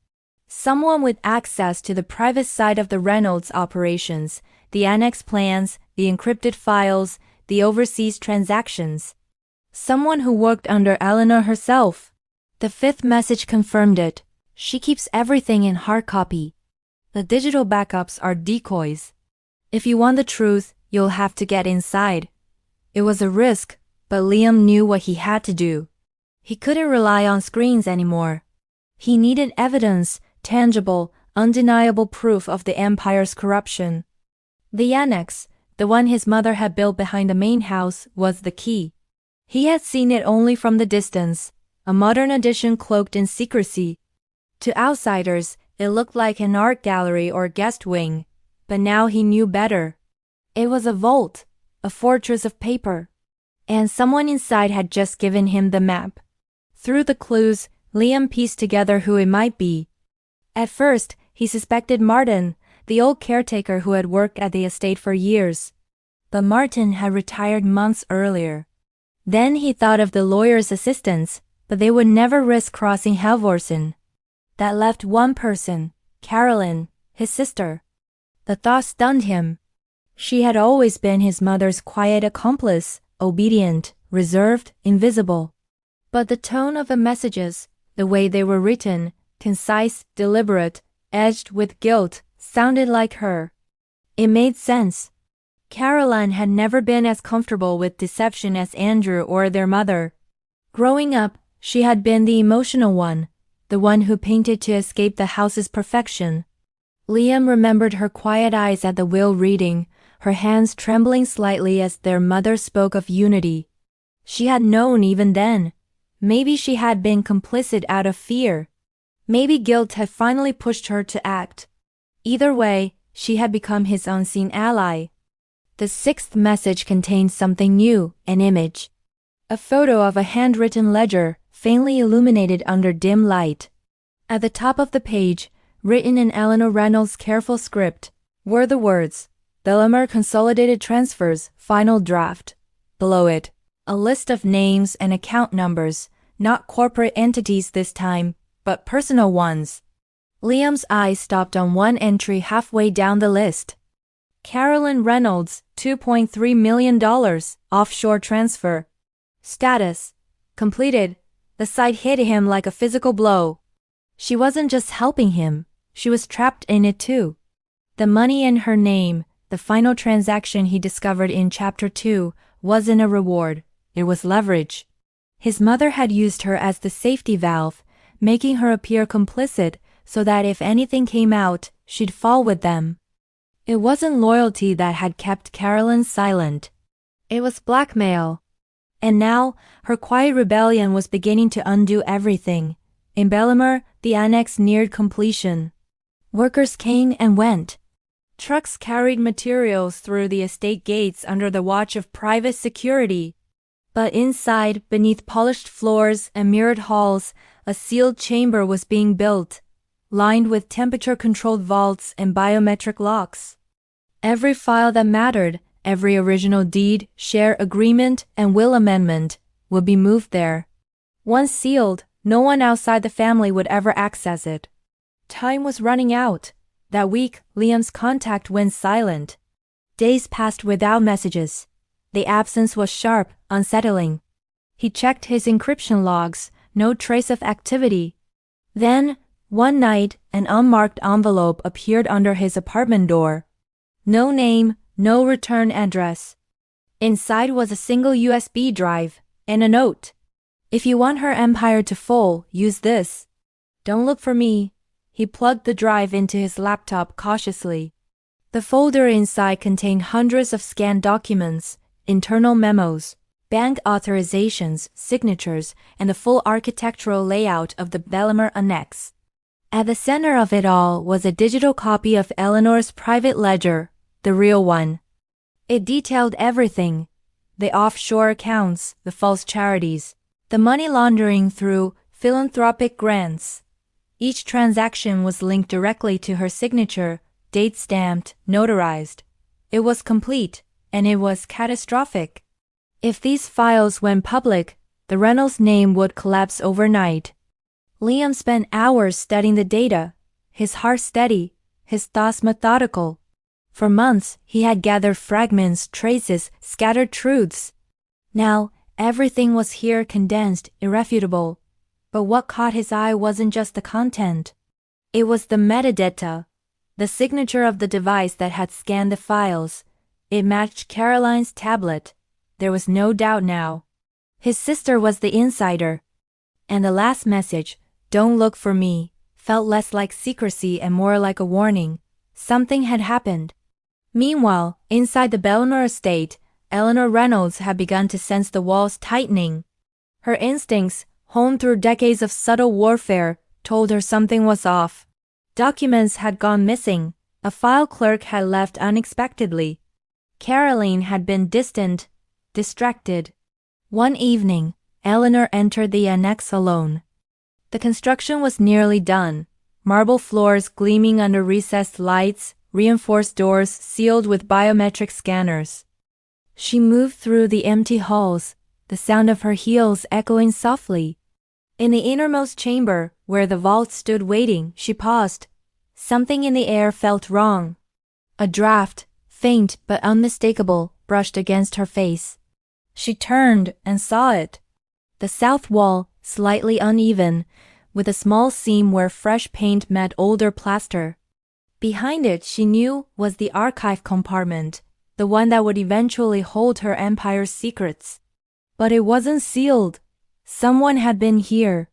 Someone with access to the private side of the Reynolds operations, the annex plans, the encrypted files, the overseas transactions. Someone who worked under Eleanor herself. The fifth message confirmed it. She keeps everything in hard copy. The digital backups are decoys. If you want the truth, you'll have to get inside. It was a risk, but Liam knew what he had to do. He couldn't rely on screens anymore. He needed evidence, tangible, undeniable proof of the empire's corruption. The annex, the one his mother had built behind the main house, was the key. He had seen it only from the distance, a modern addition cloaked in secrecy. To outsiders, it looked like an art gallery or guest wing, but now he knew better. It was a vault, a fortress of paper. And someone inside had just given him the map. Through the clues, Liam pieced together who it might be. At first, he suspected Martin, the old caretaker who had worked at the estate for years. But Martin had retired months earlier. Then he thought of the lawyer's assistants, but they would never risk crossing Halvorsen. That left one person, Carolyn, his sister. The thought stunned him. She had always been his mother's quiet accomplice, obedient, reserved, invisible. But the tone of the messages, the way they were written, concise, deliberate, edged with guilt, sounded like her. It made sense. Caroline had never been as comfortable with deception as Andrew or their mother. Growing up, she had been the emotional one, the one who painted to escape the house's perfection. Liam remembered her quiet eyes at the will reading, her hands trembling slightly as their mother spoke of unity. She had known even then. Maybe she had been complicit out of fear. Maybe guilt had finally pushed her to act. Either way, she had become his unseen ally. The sixth message contained something new, an image. A photo of a handwritten ledger, faintly illuminated under dim light. At the top of the page, written in Eleanor Reynolds' careful script, were the words, Bellamere Consolidated Transfers, Final Draft. Below it, a list of names and account numbers, not corporate entities this time, but personal ones. Liam's eye stopped on one entry halfway down the list. Carolyn Reynolds, $2.3 million, offshore transfer. Status. Completed. The sight hit him like a physical blow. She wasn't just helping him, she was trapped in it too. The money in her name, the final transaction he discovered in Chapter 2, wasn't a reward, it was leverage. His mother had used her as the safety valve, making her appear complicit so that if anything came out, she'd fall with them. It wasn't loyalty that had kept Carolyn silent. It was blackmail. And now, her quiet rebellion was beginning to undo everything. In Bellamere, the annex neared completion. Workers came and went. Trucks carried materials through the estate gates under the watch of private security. But inside, beneath polished floors and mirrored halls, a sealed chamber was being built, lined with temperature-controlled vaults and biometric locks. Every file that mattered, every original deed, share agreement, and will amendment, would be moved there. Once sealed, no one outside the family would ever access it. Time was running out. That week, Liam's contact went silent. Days passed without messages. The absence was sharp, unsettling. He checked his encryption logs, no trace of activity. Then, one night, an unmarked envelope appeared under his apartment door. No name, no return address. Inside was a single USB drive, and a note. If you want her empire to fall, use this. Don't look for me. He plugged the drive into his laptop cautiously. The folder inside contained hundreds of scanned documents, internal memos, bank authorizations, signatures, and the full architectural layout of the Bellamere Annex. At the center of it all was a digital copy of Eleanor's private ledger, the real one. It detailed everything: the offshore accounts, the false charities, the money laundering through philanthropic grants. Each transaction was linked directly to her signature, date-stamped, notarized. It was complete, and it was catastrophic. If these files went public, the Reynolds name would collapse overnight. Liam spent hours studying the data, his heart steady, his thoughts methodical. For months, he had gathered fragments, traces, scattered truths. Now, everything was here condensed, irrefutable. But what caught his eye wasn't just the content. It was the metadata, the signature of the device that had scanned the files. It matched Caroline's tablet. There was no doubt now. His sister was the insider. And the last message, "Don't look for me," felt less like secrecy and more like a warning. Something had happened. Meanwhile, inside the Bellamere estate, Eleanor Reynolds had begun to sense the walls tightening. Her instincts, honed through decades of subtle warfare, told her something was off. Documents had gone missing. A file clerk had left unexpectedly. Caroline had been distant, distracted. One evening, Eleanor entered the annex alone. The construction was nearly done. Marble floors gleaming under recessed lights, reinforced doors sealed with biometric scanners. She moved through the empty halls, the sound of her heels echoing softly. In the innermost chamber, where the vault stood waiting, she paused. Something in the air felt wrong. A draft, faint but unmistakable, brushed against her face. She turned and saw it. The south wall, slightly uneven, with a small seam where fresh paint met older plaster. Behind it, she knew, was the archive compartment, the one that would eventually hold her empire's secrets. But it wasn't sealed. Someone had been here.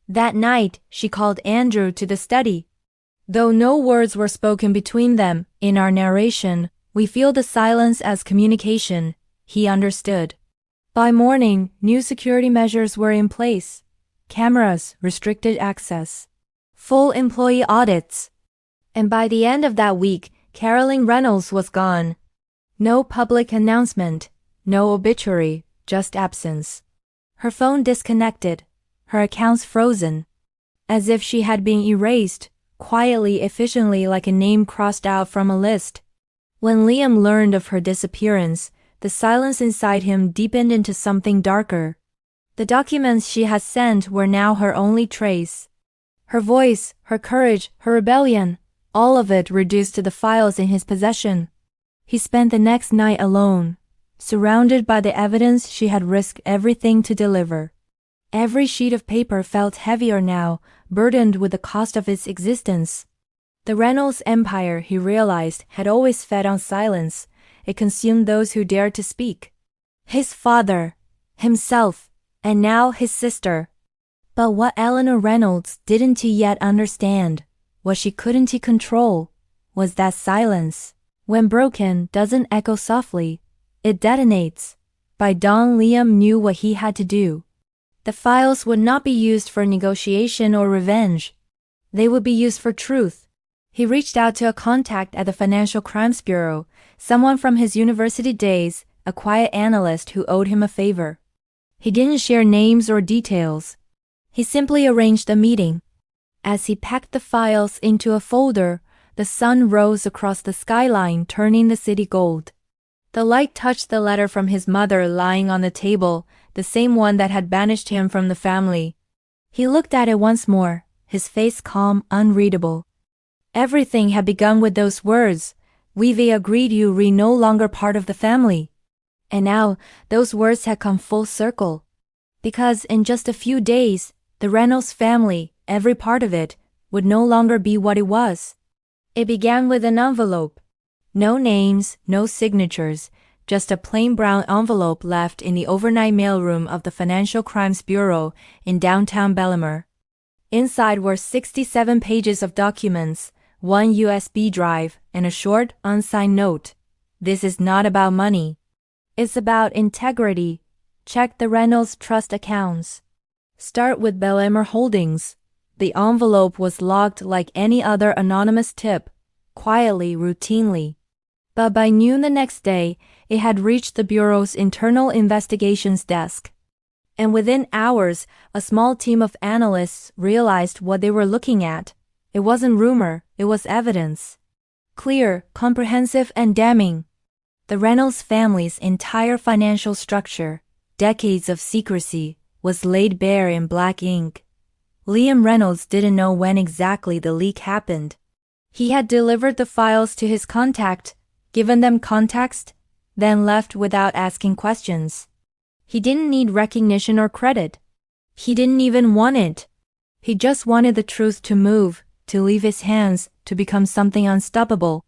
That night, she called Andrew to the study. Though no words were spoken between them, in our narration, we feel the silence as communication. He understood. By morning, new security measures were in place. Cameras, restricted access, full employee audits. And by the end of that week, Caroline Reynolds was gone. No public announcement, no obituary, just absence. Her phone disconnected, her accounts frozen. As if she had been erased, quietly, efficiently, like a name crossed out from a list. When Liam learned of her disappearance, the silence inside him deepened into something darker. The documents she had sent were now her only trace. Her voice, her courage, her rebellion, all of it reduced to the files in his possession. He spent the next night alone, surrounded by the evidence she had risked everything to deliver. Every sheet of paper felt heavier now, burdened with the cost of its existence. The Reynolds empire, he realized, had always fed on silence. It consumed those who dared to speak. His father, himself, and now his sister. But what Eleanor Reynolds didn't yet understand, what she couldn't control, was that silence, when broken, doesn't echo softly. It detonates. By dawn, Liam knew what he had to do. The files would not be used for negotiation or revenge. They would be used for truth. He reached out to a contact at the Financial Crimes Bureau, someone from his university days, a quiet analyst who owed him a favor. He didn't share names or details. He simply arranged a meeting. As he packed the files into a folder, the sun rose across the skyline, turning the city gold. The light touched the letter from his mother lying on the table, the same one that had banished him from the family. He looked at it once more, his face calm, unreadable. Everything had begun with those words. "We've agreed you re no longer part of the family." And now, those words had come full circle. Because in just a few days, the Reynolds family, every part of it, would no longer be what it was. It began with an envelope. No names, no signatures, just a plain brown envelope left in the overnight mailroom of the Financial Crimes Bureau in downtown Bellemere. Inside were 67 pages of documents, one USB drive, and a short, unsigned note. "This is not about money. It's about integrity. Check the Reynolds Trust accounts. Start with Bellemere Holdings." The envelope was logged like any other anonymous tip, quietly, routinely. But by noon the next day, it had reached the Bureau's internal investigations desk. And within hours, a small team of analysts realized what they were looking at. It wasn't rumor, it was evidence. Clear, comprehensive, and damning. The Reynolds family's entire financial structure, decades of secrecy, was laid bare in black ink. Liam Reynolds didn't know when exactly the leak happened. He had delivered the files to his contact, given them context, then left without asking questions. He didn't need recognition or credit. He didn't even want it. He just wanted the truth to move, to leave his hands, to become something unstoppable.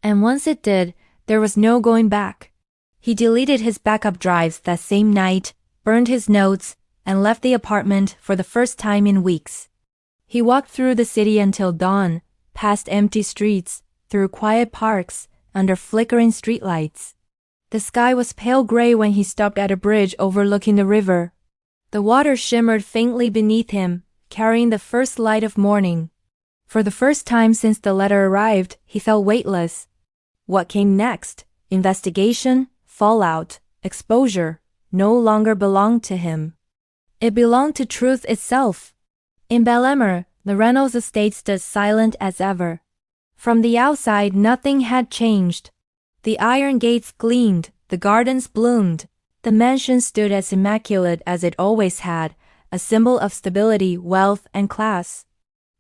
And once it did, there was no going back. He deleted his backup drives that same night, burned his notes, and left the apartment for the first time in weeks. He walked through the city until dawn, past empty streets, through quiet parks, under flickering streetlights. The sky was pale gray when he stopped at a bridge overlooking the river. The water shimmered faintly beneath him, carrying the first light of morning. For the first time since the letter arrived, he felt weightless. What came next? Investigation, fallout, exposure, no longer belonged to him. It belonged to truth itself. In Bellemere, the Reynolds estate stood silent as ever. From the outside, nothing had changed. The iron gates gleamed, the gardens bloomed. The mansion stood as immaculate as it always had, a symbol of stability, wealth, and class.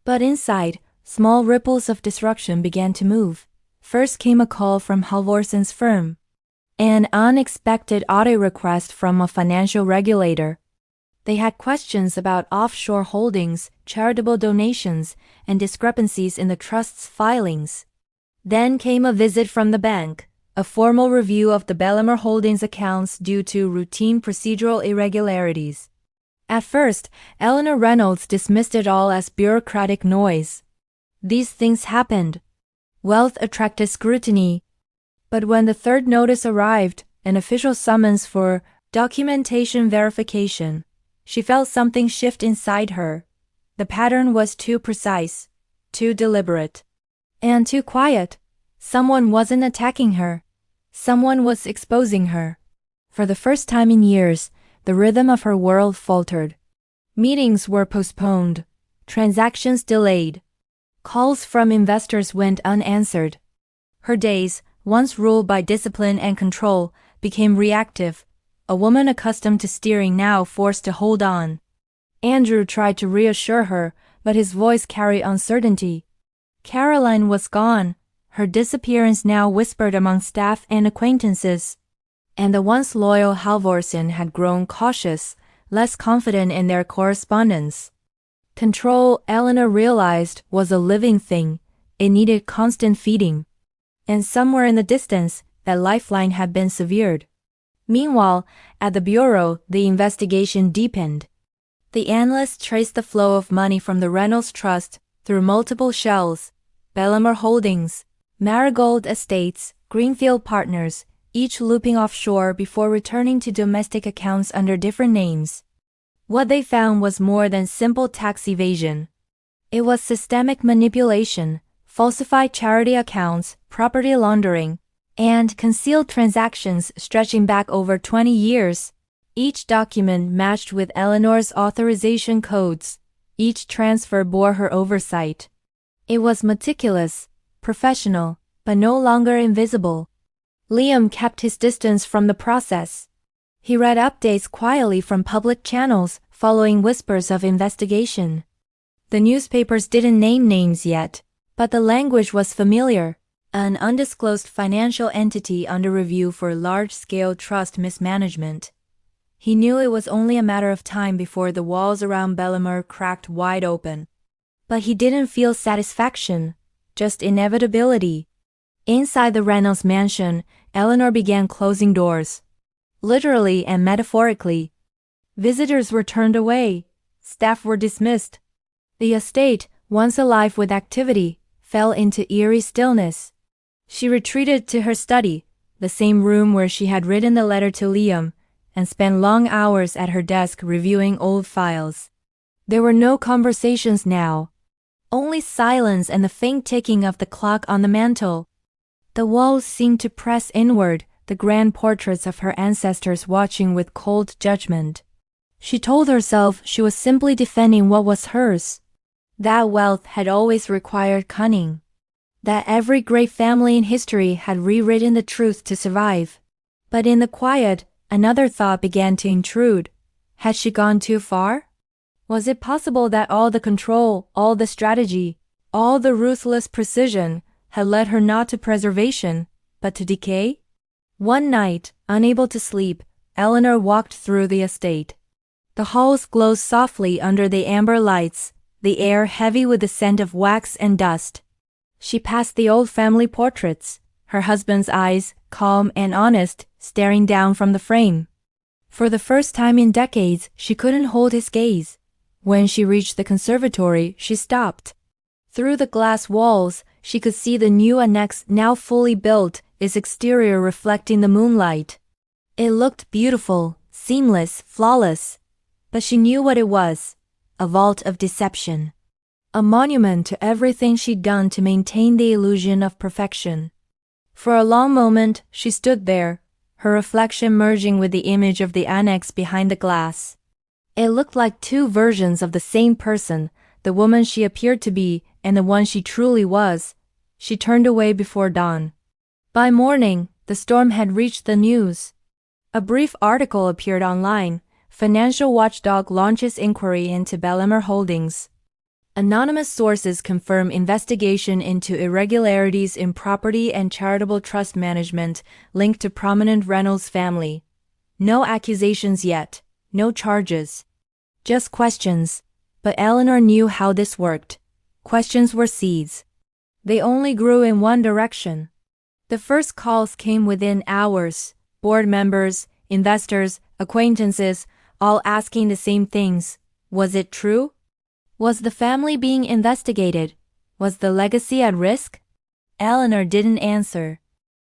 But inside, small ripples of disruption began to move. First came a call from Halvorson's firm. An unexpected audit request from a financial regulator. They had questions about offshore holdings, charitable donations, and discrepancies in the trust's filings. Then came a visit from the bank, a formal review of the Bellamar Holdings accounts due to routine procedural irregularities. At first, Eleanor Reynolds dismissed it all as bureaucratic noise. These things happened. Wealth attracted scrutiny. But when the third notice arrived, an official summons for documentation verification, she felt something shift inside her. The pattern was too precise, too deliberate, and too quiet. Someone wasn't attacking her. Someone was exposing her. For the first time in years, the rhythm of her world faltered. Meetings were postponed, transactions delayed. Calls from investors went unanswered. Her days, once ruled by discipline and control, became reactive. A woman accustomed to steering now forced to hold on. Andrew tried to reassure her, but his voice carried uncertainty. Caroline was gone, her disappearance now whispered among staff and acquaintances. And the once loyal Halvorson had grown cautious, less confident in their correspondence. Control, Eleanor realized, was a living thing. It needed constant feeding. And somewhere in the distance, that lifeline had been severed. Meanwhile, at the bureau, the investigation deepened. The analysts traced the flow of money from the Reynolds Trust through multiple shells, Bellamar Holdings, Marigold Estates, Greenfield Partners, each looping offshore before returning to domestic accounts under different names. What they found was more than simple tax evasion. It was systemic manipulation, falsified charity accounts, property laundering, and concealed transactions stretching back over 20 years. Each document matched with Eleanor's authorization codes. Each transfer bore her oversight. It was meticulous, professional, but no longer invisible. Liam kept his distance from the process. He read updates quietly from public channels, following whispers of investigation. The newspapers didn't name names yet, but the language was familiar. An undisclosed financial entity under review for large-scale trust mismanagement. He knew it was only a matter of time before the walls around Bellamar cracked wide open. But he didn't feel satisfaction, just inevitability. Inside the Reynolds mansion, Eleanor began closing doors. Literally and metaphorically. Visitors were turned away. Staff were dismissed. The estate, once alive with activity, fell into eerie stillness. She retreated to her study, the same room where she had written the letter to Liam, and spent long hours at her desk reviewing old files. There were no conversations now. Only silence and the faint ticking of the clock on the mantel. The walls seemed to press inward, the grand portraits of her ancestors watching with cold judgment. She told herself she was simply defending what was hers. That wealth had always required cunning. That every great family in history had rewritten the truth to survive. But in the quiet, another thought began to intrude. Had she gone too far? Was it possible that all the control, all the strategy, all the ruthless precision had led her not to preservation, but to decay? One night, unable to sleep, Eleanor walked through the estate. The halls glowed softly under the amber lights, the air heavy with the scent of wax and dust. She passed the old family portraits, her husband's eyes, calm and honest, staring down from the frame. For the first time in decades, she couldn't hold his gaze. When she reached the conservatory, she stopped. Through the glass walls, she could see the new annex now fully built, its exterior reflecting the moonlight. It looked beautiful, seamless, flawless. But she knew what it was. A vault of deception. A monument to everything she'd done to maintain the illusion of perfection. For a long moment, she stood there, her reflection merging with the image of the annex behind the glass. It looked like two versions of the same person, the woman she appeared to be and the one she truly was. She turned away before dawn. By morning, the storm had reached the news. A brief article appeared online. Financial watchdog launches inquiry into Bellamar Holdings. Anonymous sources confirm investigation into irregularities in property and charitable trust management linked to prominent Reynolds family. No accusations yet, no charges. Just questions. But Eleanor knew how this worked. Questions were seeds. They only grew in one direction. The first calls came within hours. Board members, investors, acquaintances, all asking the same things. Was it true? Was the family being investigated? Was the legacy at risk? Eleanor didn't answer.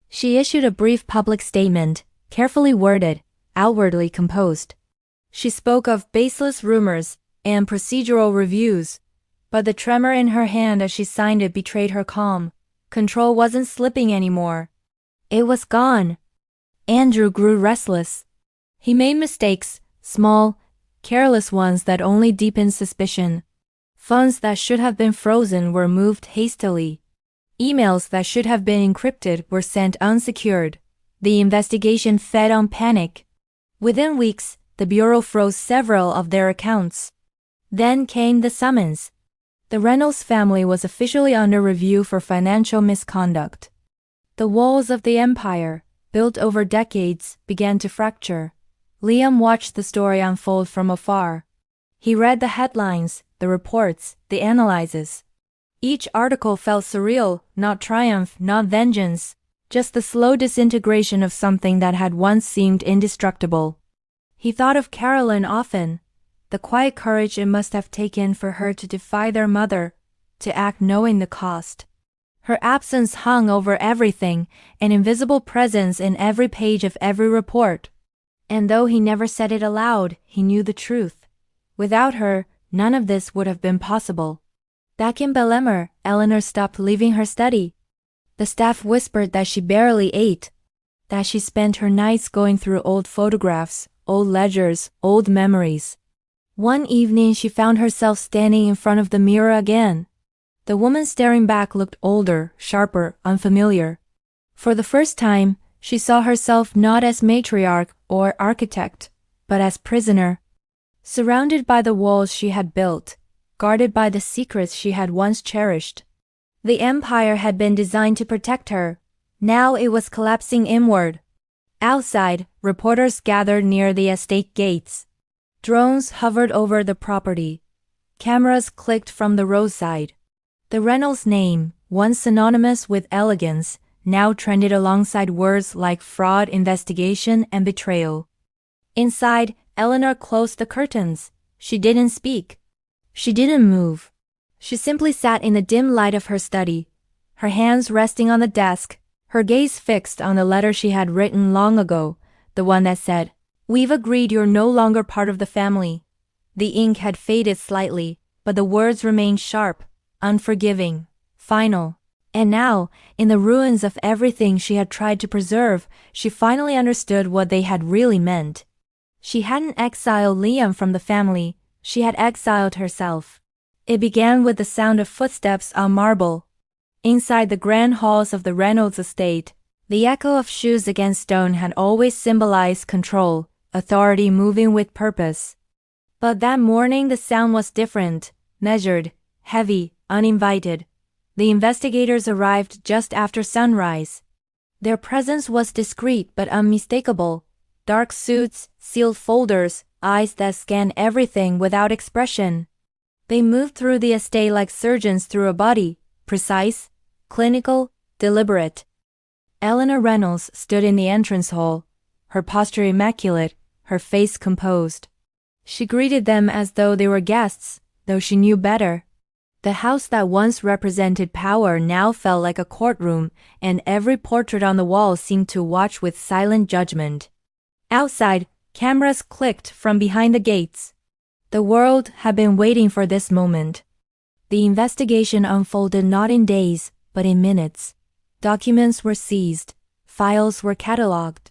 She issued a brief public statement, carefully worded, outwardly composed. She spoke of baseless rumors and procedural reviews, but the tremor in her hand as she signed it betrayed her calm. Control wasn't slipping anymore. It was gone. Andrew grew restless. He made mistakes, small, careless ones that only deepened suspicion. Funds that should have been frozen were moved hastily. Emails that should have been encrypted were sent unsecured. The investigation fed on panic. Within weeks, the Bureau froze several of their accounts. Then came the summons. The Reynolds family was officially under review for financial misconduct. The walls of the empire, built over decades, began to fracture. Liam watched the story unfold from afar. He read the headlines, the reports, the analyses. Each article felt surreal, not triumph, not vengeance, just the slow disintegration of something that had once seemed indestructible. He thought of Carolyn often, the quiet courage it must have taken for her to defy their mother, to act knowing the cost. Her absence hung over everything, an invisible presence in every page of every report. And though he never said it aloud, he knew the truth. Without her, none of this would have been possible. Back in Bellemere, Eleanor stopped leaving her study. The staff whispered that she barely ate, that she spent her nights going through old photographs, old ledgers, old memories. One evening she found herself standing in front of the mirror again. The woman staring back looked older, sharper, unfamiliar. For the first time, she saw herself not as matriarch or architect, but as prisoner. Surrounded by the walls she had built, guarded by the secrets she had once cherished. The empire had been designed to protect her. Now it was collapsing inward. Outside, reporters gathered near the estate gates. Drones hovered over the property. Cameras clicked from the roadside. The Reynolds name, once synonymous with elegance, now trended alongside words like fraud, investigation, and betrayal. Inside, Eleanor closed the curtains. She didn't speak. She didn't move. She simply sat in the dim light of her study, her hands resting on the desk, her gaze fixed on the letter she had written long ago, the one that said, "We've agreed you're no longer part of the family." The ink had faded slightly, but the words remained sharp, unforgiving, final. And now, in the ruins of everything she had tried to preserve, she finally understood what they had really meant. She hadn't exiled Liam from the family, she had exiled herself. It began with the sound of footsteps on marble. Inside the grand halls of the Reynolds estate, the echo of shoes against stone had always symbolized control, authority moving with purpose. But that morning the sound was different, measured, heavy, uninvited. The investigators arrived just after sunrise. Their presence was discreet but unmistakable. Dark suits, sealed folders, eyes that scanned everything without expression. They moved through the estate like surgeons through a body, precise, clinical, deliberate. Eleanor Reynolds stood in the entrance hall, her posture immaculate, her face composed. She greeted them as though they were guests, though she knew better. The house that once represented power now felt like a courtroom, and every portrait on the wall seemed to watch with silent judgment. Outside, cameras clicked from behind the gates. The world had been waiting for this moment. The investigation unfolded not in days, but in minutes. Documents were seized. Files were catalogued.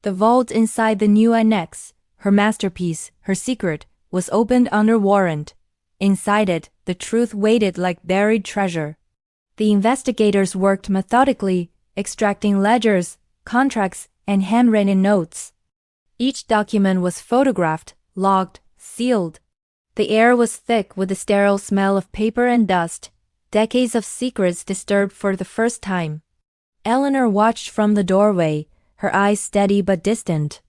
The vault inside the new annex, her masterpiece, her secret, was opened under warrant. Inside it, the truth waited like buried treasure. The investigators worked methodically, extracting ledgers, contracts, and handwritten notes. Each document was photographed, logged, sealed. The air was thick with the sterile smell of paper and dust, decades of secrets disturbed for the first time. Eleanor watched from the doorway, her eyes steady but distant.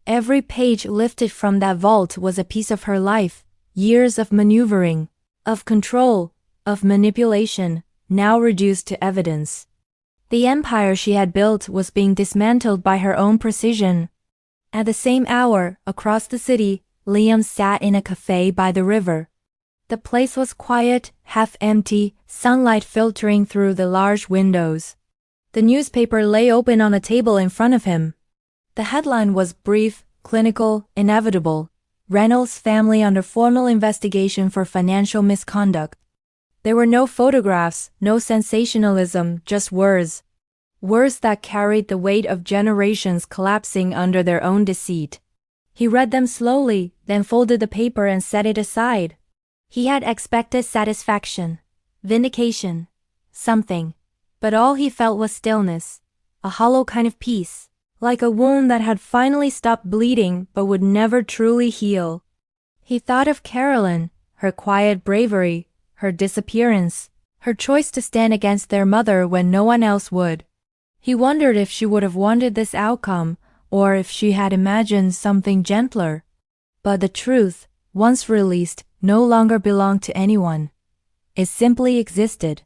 Every page lifted from that vault was a piece of her life, years of maneuvering, of control, of manipulation, now reduced to evidence. The empire she had built was being dismantled by her own precision. At the same hour, across the city, Liam sat in a cafe by the river. The place was quiet, half empty, sunlight filtering through the large windows. The newspaper lay open on a table in front of him. The headline was brief, clinical, inevitable. Reynolds family under formal investigation for financial misconduct. There were no photographs, no sensationalism, just words. Words that carried the weight of generations collapsing under their own deceit. He read them slowly, then folded the paper and set it aside. He had expected satisfaction, vindication, something. But all he felt was stillness, a hollow kind of peace, like a wound that had finally stopped bleeding but would never truly heal. He thought of Carolyn, her quiet bravery, her disappearance, her choice to stand against their mother when no one else would. He wondered if she would have wanted this outcome, or if she had imagined something gentler. But the truth, once released, no longer belonged to anyone. It simply existed.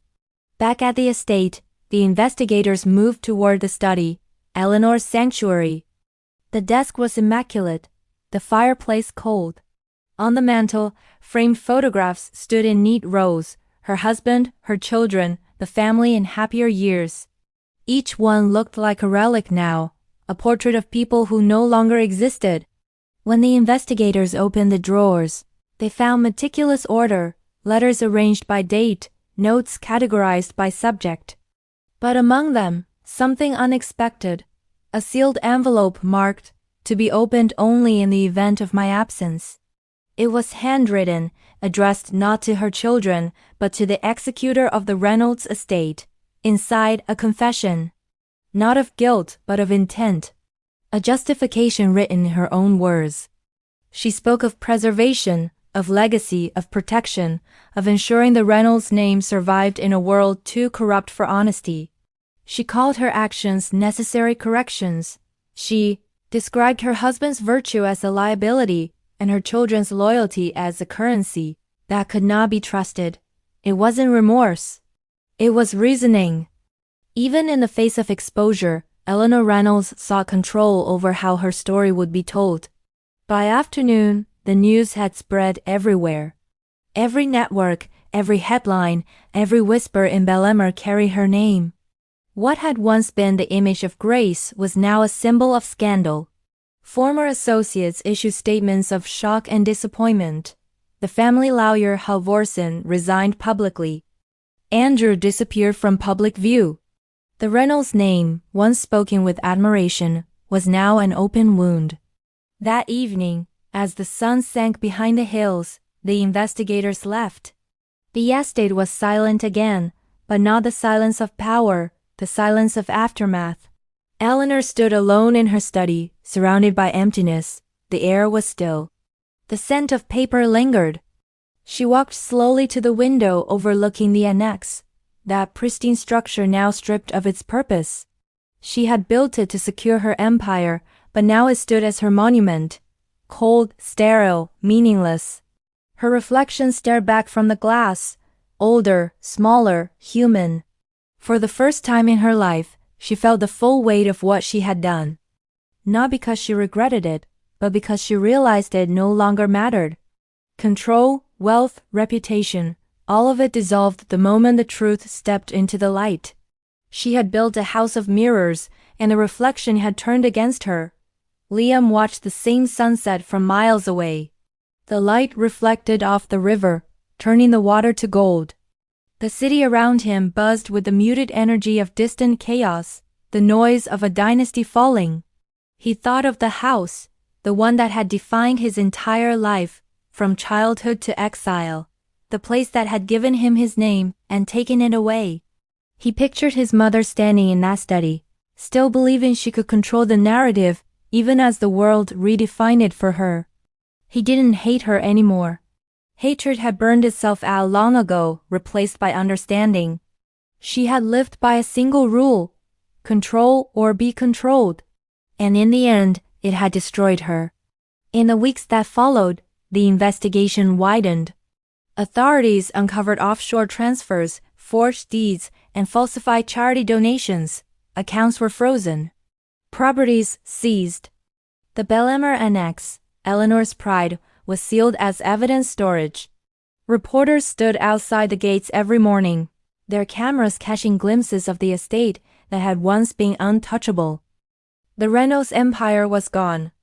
Back at the estate, the investigators moved toward the study, Eleanor's sanctuary. The desk was immaculate, the fireplace cold. On the mantel, framed photographs stood in neat rows, her husband, her children, the family in happier years. Each one looked like a relic now, a portrait of people who no longer existed. When the investigators opened the drawers, they found meticulous order, letters arranged by date, notes categorized by subject. But among them, something unexpected, a sealed envelope marked, "To be opened only in the event of my absence." It was handwritten, addressed not to her children, but to the executor of the Reynolds estate. Inside, a confession. Not of guilt, but of intent. A justification written in her own words. She spoke of preservation, of legacy, of protection, of ensuring the Reynolds name survived in a world too corrupt for honesty. She called her actions necessary corrections. She described her husband's virtue as a liability and her children's loyalty as a currency that could not be trusted. It wasn't remorse. It was reasoning. Even in the face of exposure, Eleanor Reynolds sought control over how her story would be told. By afternoon, the news had spread everywhere. Every network, every headline, every whisper in Bellemere carried her name. What had once been the image of grace was now a symbol of scandal. Former associates issued statements of shock and disappointment. The family lawyer Halvorsen resigned publicly. Andrew disappeared from public view. The Reynolds name, once spoken with admiration, was now an open wound. That evening, as the sun sank behind the hills, the investigators left. The estate was silent again, but not the silence of power, the silence of aftermath. Eleanor stood alone in her study, surrounded by emptiness. The air was still. The scent of paper lingered. She walked slowly to the window overlooking the annex, that pristine structure now stripped of its purpose. She had built it to secure her empire, but now it stood as her monument. Cold, sterile, meaningless. Her reflection stared back from the glass, older, smaller, human. For the first time in her life, she felt the full weight of what she had done. Not because she regretted it, but because she realized it no longer mattered. Control, wealth, reputation, all of it dissolved the moment the truth stepped into the light. She had built a house of mirrors, and the reflection had turned against her. Liam watched the same sunset from miles away. The light reflected off the river, turning the water to gold. The city around him buzzed with the muted energy of distant chaos, the noise of a dynasty falling. He thought of the house, the one that had defined his entire life, from childhood to exile, the place that had given him his name and taken it away. He pictured his mother standing in that study, still believing she could control the narrative, even as the world redefined it for her. He didn't hate her anymore. Hatred had burned itself out long ago, replaced by understanding. She had lived by a single rule: control or be controlled. And in the end, it had destroyed her. In the weeks that followed, the investigation widened. Authorities uncovered offshore transfers, forged deeds, and falsified charity donations. Accounts were frozen. Properties seized. The Bellemere Annex, Eleanor's pride, was sealed as evidence storage. Reporters stood outside the gates every morning, their cameras catching glimpses of the estate that had once been untouchable. The Reynolds empire was gone.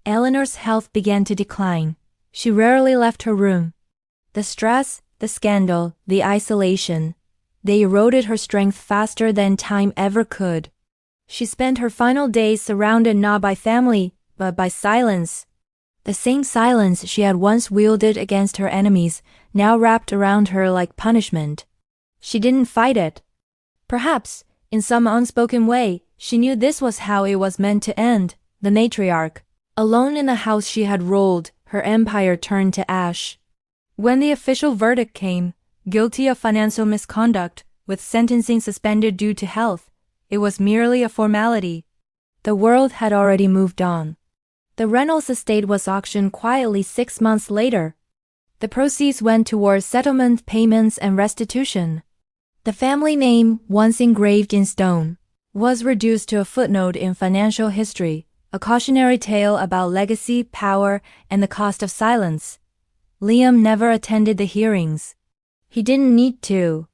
Eleanor's health began to decline. She rarely left her room. The stress, the scandal, the isolation, they eroded her strength faster than time ever could. She spent her final days surrounded not by family, but by silence. The same silence she had once wielded against her enemies, now wrapped around her like punishment. She didn't fight it. Perhaps, in some unspoken way, she knew this was how it was meant to end. The matriarch, alone in the house she had ruled, her empire turned to ash. When the official verdict came, guilty of financial misconduct, with sentencing suspended due to health, it was merely a formality. The world had already moved on. The Reynolds estate was auctioned quietly 6 months later. The proceeds went towards settlement payments and restitution. The family name, once engraved in stone, was reduced to a footnote in financial history, a cautionary tale about legacy, power, and the cost of silence. Liam never attended the hearings. He didn't need to.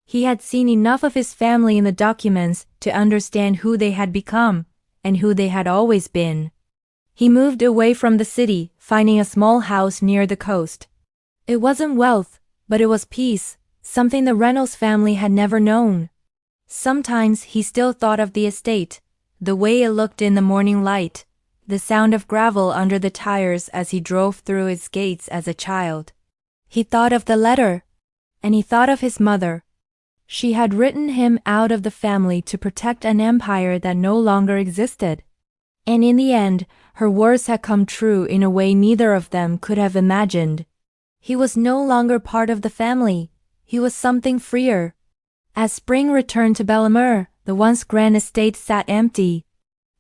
He had seen enough of his family in the documents to understand who they had become, and who they had always been. He moved away from the city, finding a small house near the coast. It wasn't wealth, but it was peace, something the Reynolds family had never known. Sometimes he still thought of the estate, the way it looked in the morning light, the sound of gravel under the tires as he drove through its gates as a child. He thought of the letter, and he thought of his mother. She had written him out of the family to protect an empire that no longer existed. And in the end, her words had come true in a way neither of them could have imagined. He was no longer part of the family. He was something freer. As spring returned to Bellemere, the once grand estate sat empty.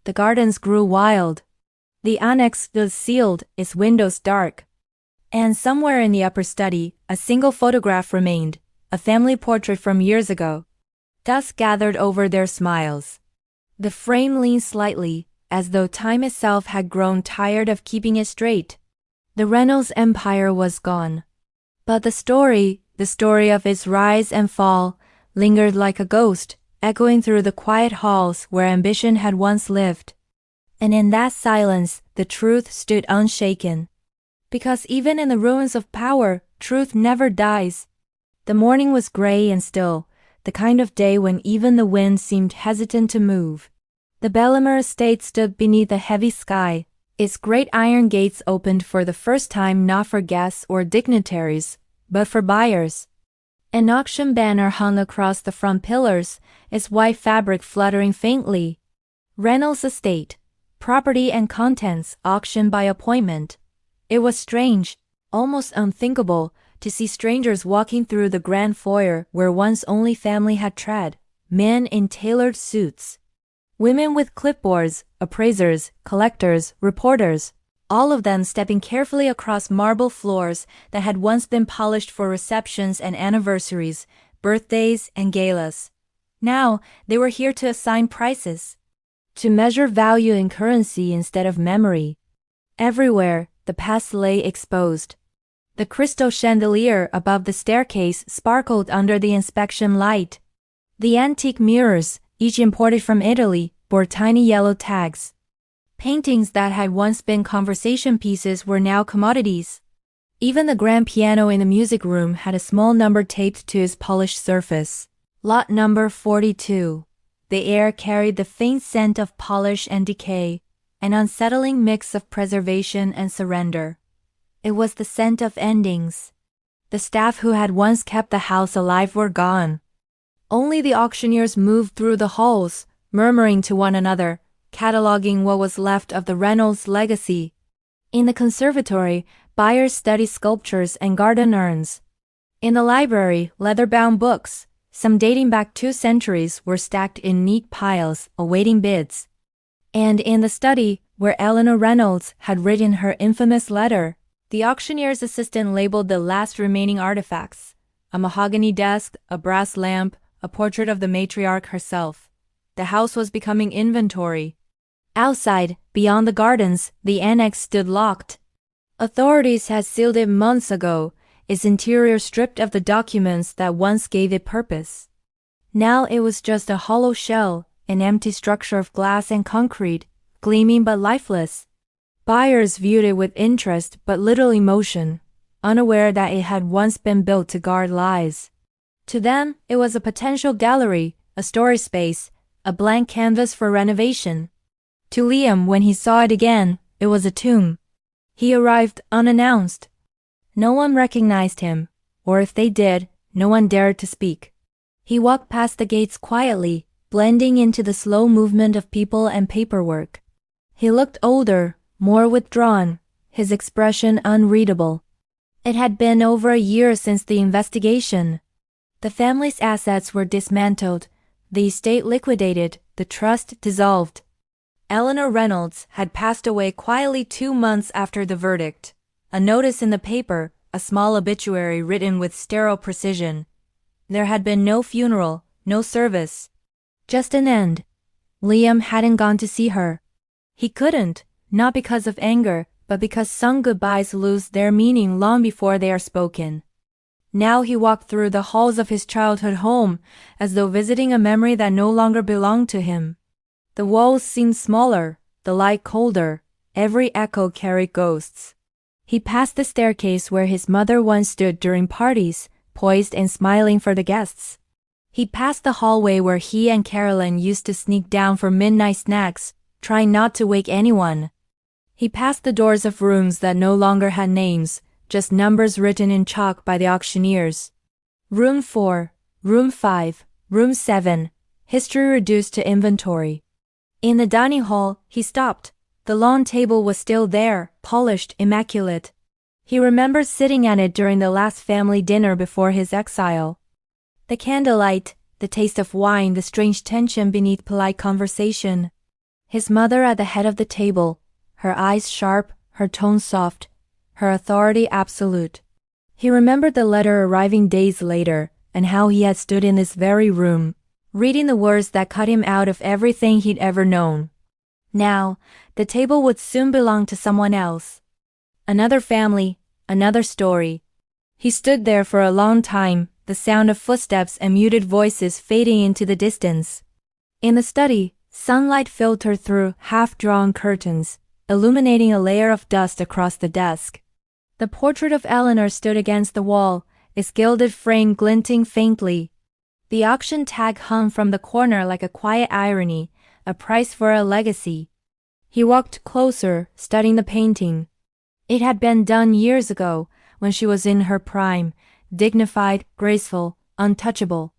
The gardens grew wild. The annex stood sealed, its windows dark. And somewhere in the upper study, a single photograph remained, a family portrait from years ago. Dust gathered over their smiles. The frame leaned slightly, as though time itself had grown tired of keeping it straight. The Reynolds empire was gone. But the story of its rise and fall, lingered like a ghost, echoing through the quiet halls where ambition had once lived. And in that silence, the truth stood unshaken. Because even in the ruins of power, truth never dies. The morning was gray and still, the kind of day when even the wind seemed hesitant to move. The Bellemere estate stood beneath a heavy sky. Its great iron gates opened for the first time not for guests or dignitaries, but for buyers. An auction banner hung across the front pillars, its white fabric fluttering faintly. Reynolds Estate, property and contents auctioned by appointment. It was strange, almost unthinkable, to see strangers walking through the grand foyer where one's only family had tread, men in tailored suits. Women with clipboards, appraisers, collectors, reporters, all of them stepping carefully across marble floors that had once been polished for receptions and anniversaries, birthdays and galas. Now, they were here to assign prices, to measure value in currency instead of memory. Everywhere, the past lay exposed. The crystal chandelier above the staircase sparkled under the inspection light. The antique mirrors, each imported from Italy, bore tiny yellow tags. Paintings that had once been conversation pieces were now commodities. Even the grand piano in the music room had a small number taped to its polished surface. Lot number 42. The air carried the faint scent of polish and decay, an unsettling mix of preservation and surrender. It was the scent of endings. The staff who had once kept the house alive were gone. Only the auctioneers moved through the halls, murmuring to one another, cataloging what was left of the Reynolds legacy. In the conservatory, Buyers studied sculptures and garden urns. In the library, leather-bound books, some dating back 2 centuries, were stacked in neat piles, awaiting bids. And in the study, where Eleanor Reynolds had written her infamous letter, the auctioneer's assistant labeled the last remaining artifacts: a mahogany desk, a brass lamp, a portrait of the matriarch herself. The house was becoming inventory. Outside, beyond the gardens, the annex stood locked. Authorities had sealed it months ago, its interior stripped of the documents that once gave it purpose. Now it was just a hollow shell, an empty structure of glass and concrete, gleaming but lifeless. Buyers viewed it with interest but little emotion, unaware that it had once been built to guard lies. To them, it was a potential gallery, a storage space, a blank canvas for renovation. To Liam, when he saw it again, it was a tomb. He arrived unannounced. No one recognized him, or if they did, no one dared to speak. He walked past the gates quietly, blending into the slow movement of people and paperwork. He looked older, more withdrawn, his expression unreadable. It had been over a year since the investigation. The family's assets were dismantled, the estate liquidated, the trust dissolved. Eleanor Reynolds had passed away quietly 2 months after the verdict. A notice in the paper, a small obituary written with sterile precision. There had been no funeral, no service. Just an end. Liam hadn't gone to see her. He couldn't, not because of anger, but because some goodbyes lose their meaning long before they are spoken. Now he walked through the halls of his childhood home, as though visiting a memory that no longer belonged to him. The walls seemed smaller, the light colder, every echo carried ghosts. He passed the staircase where his mother once stood during parties, poised and smiling for the guests. He passed the hallway where he and Carolyn used to sneak down for midnight snacks, trying not to wake anyone. He passed the doors of rooms that no longer had names, just numbers written in chalk by the auctioneers. Room 4, Room 5, Room 7, history reduced to inventory. In the dining hall, he stopped. The long table was still there, polished, immaculate. He remembered sitting at it during the last family dinner before his exile. The candlelight, the taste of wine, the strange tension beneath polite conversation. His mother at the head of the table, her eyes sharp, her tone soft, her authority absolute. He remembered the letter arriving days later, and how he had stood in this very room, reading the words that cut him out of everything he'd ever known. Now, the table would soon belong to someone else. Another family, another story. He stood there for a long time, the sound of footsteps and muted voices fading into the distance. In the study, sunlight filtered through half-drawn curtains, illuminating a layer of dust across the desk. The portrait of Eleanor stood against the wall, its gilded frame glinting faintly. The auction tag hung from the corner like a quiet irony, a price for a legacy. He walked closer, studying the painting. It had been done years ago, when she was in her prime, dignified, graceful, untouchable.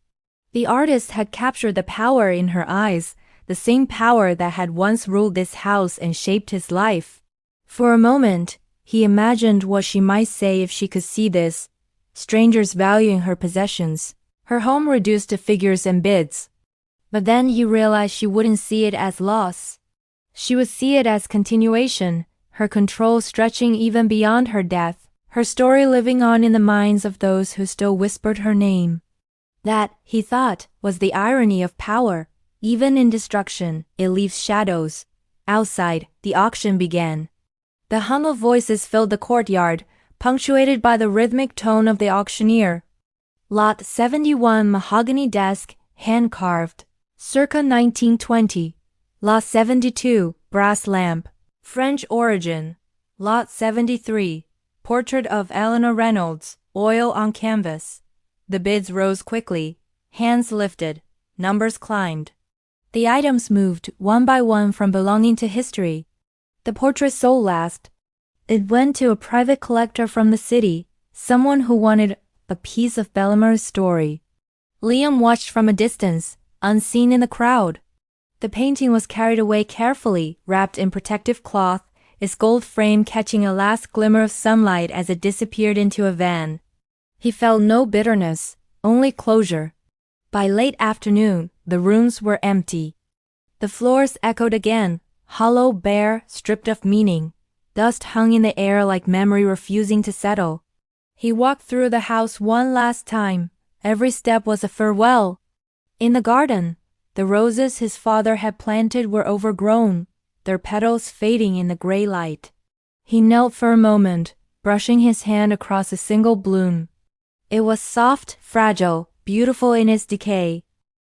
The artist had captured the power in her eyes, the same power that had once ruled this house and shaped his life. For a moment, he imagined what she might say if she could see this, strangers valuing her possessions, her home reduced to figures and bids. But then he realized she wouldn't see it as loss. She would see it as continuation, her control stretching even beyond her death, her story living on in the minds of those who still whispered her name. That, he thought, was the irony of power. Even in destruction, it leaves shadows. Outside, the auction began. The hum of voices filled the courtyard, punctuated by the rhythmic tone of the auctioneer. Lot 71 mahogany desk, hand-carved, circa 1920. Lot 72 brass lamp, French origin. Lot 73 portrait of Eleanor Reynolds, oil on canvas. The bids rose quickly, hands lifted, numbers climbed. The items moved one by one from belonging to history. The portrait sold last. It went to a private collector from the city, someone who wanted a piece of Bellemore's story. Liam watched from a distance, unseen in the crowd. The painting was carried away carefully, wrapped in protective cloth, its gold frame catching a last glimmer of sunlight as it disappeared into a van. He felt no bitterness, only closure. By late afternoon, the rooms were empty. The floors echoed again, hollow, bare, stripped of meaning. Dust hung in the air like memory refusing to settle. He walked through the house one last time. Every step was a farewell. In the garden, the roses his father had planted were overgrown, their petals fading in the gray light. He knelt for a moment, brushing his hand across a single bloom. It was soft, fragile, beautiful in its decay.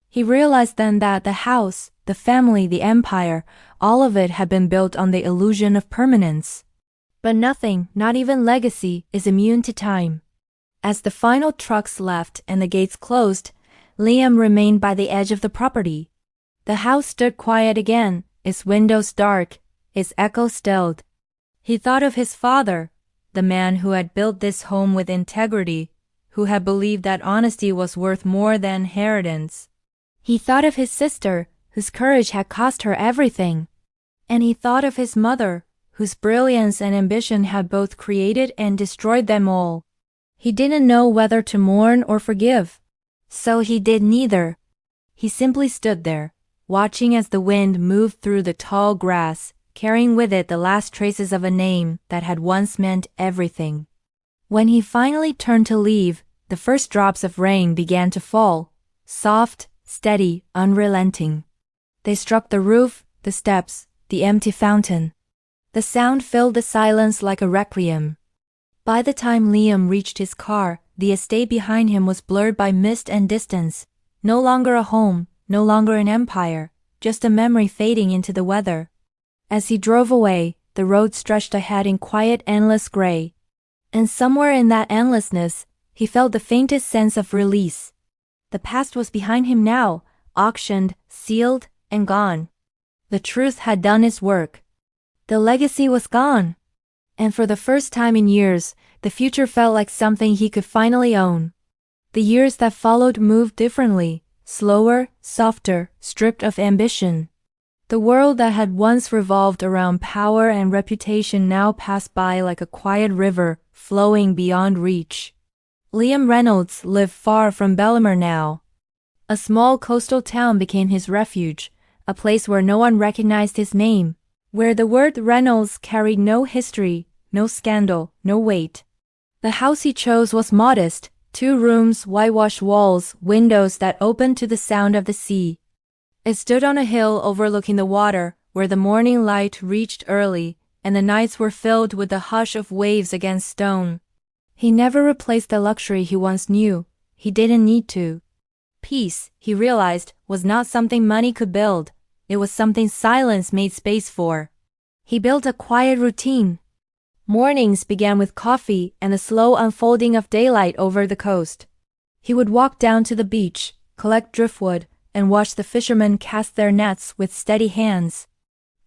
He realized then that the house, the family, the empire, all of it had been built on the illusion of permanence. But nothing, not even legacy, is immune to time. As the final trucks left and the gates closed, Liam remained by the edge of the property. The house stood quiet again, its windows dark, its echo stilled. He thought of his father, the man who had built this home with integrity, who had believed that honesty was worth more than inheritance. He thought of his sister, whose courage had cost her everything. And he thought of his mother, whose brilliance and ambition had both created and destroyed them all. He didn't know whether to mourn or forgive. So he did neither. He simply stood there, watching as the wind moved through the tall grass, carrying with it the last traces of a name that had once meant everything. When he finally turned to leave, the first drops of rain began to fall, soft, steady, unrelenting. They struck the roof, the steps, the empty fountain. The sound filled the silence like a requiem. By the time Liam reached his car, the estate behind him was blurred by mist and distance. No longer a home, no longer an empire, just a memory fading into the weather. As he drove away, the road stretched ahead in quiet, endless gray. And somewhere in that endlessness, he felt the faintest sense of release. The past was behind him now, auctioned, sealed, and gone. The truth had done its work. The legacy was gone. And for the first time in years, the future felt like something he could finally own. The years that followed moved differently, slower, softer, stripped of ambition. The world that had once revolved around power and reputation now passed by like a quiet river, flowing beyond reach. Liam Reynolds lived far from Bellemere now. A small coastal town became his refuge, a place where no one recognized his name, where the word Reynolds carried no history, no scandal, no weight. The house he chose was modest, 2 rooms, whitewashed walls, windows that opened to the sound of the sea. It stood on a hill overlooking the water, where the morning light reached early, and the nights were filled with the hush of waves against stone. He never replaced the luxury he once knew. He didn't need to. Peace, he realized, was not something money could build. It was something silence made space for. He built a quiet routine. Mornings began with coffee and the slow unfolding of daylight over the coast. He would walk down to the beach, collect driftwood, and watch the fishermen cast their nets with steady hands.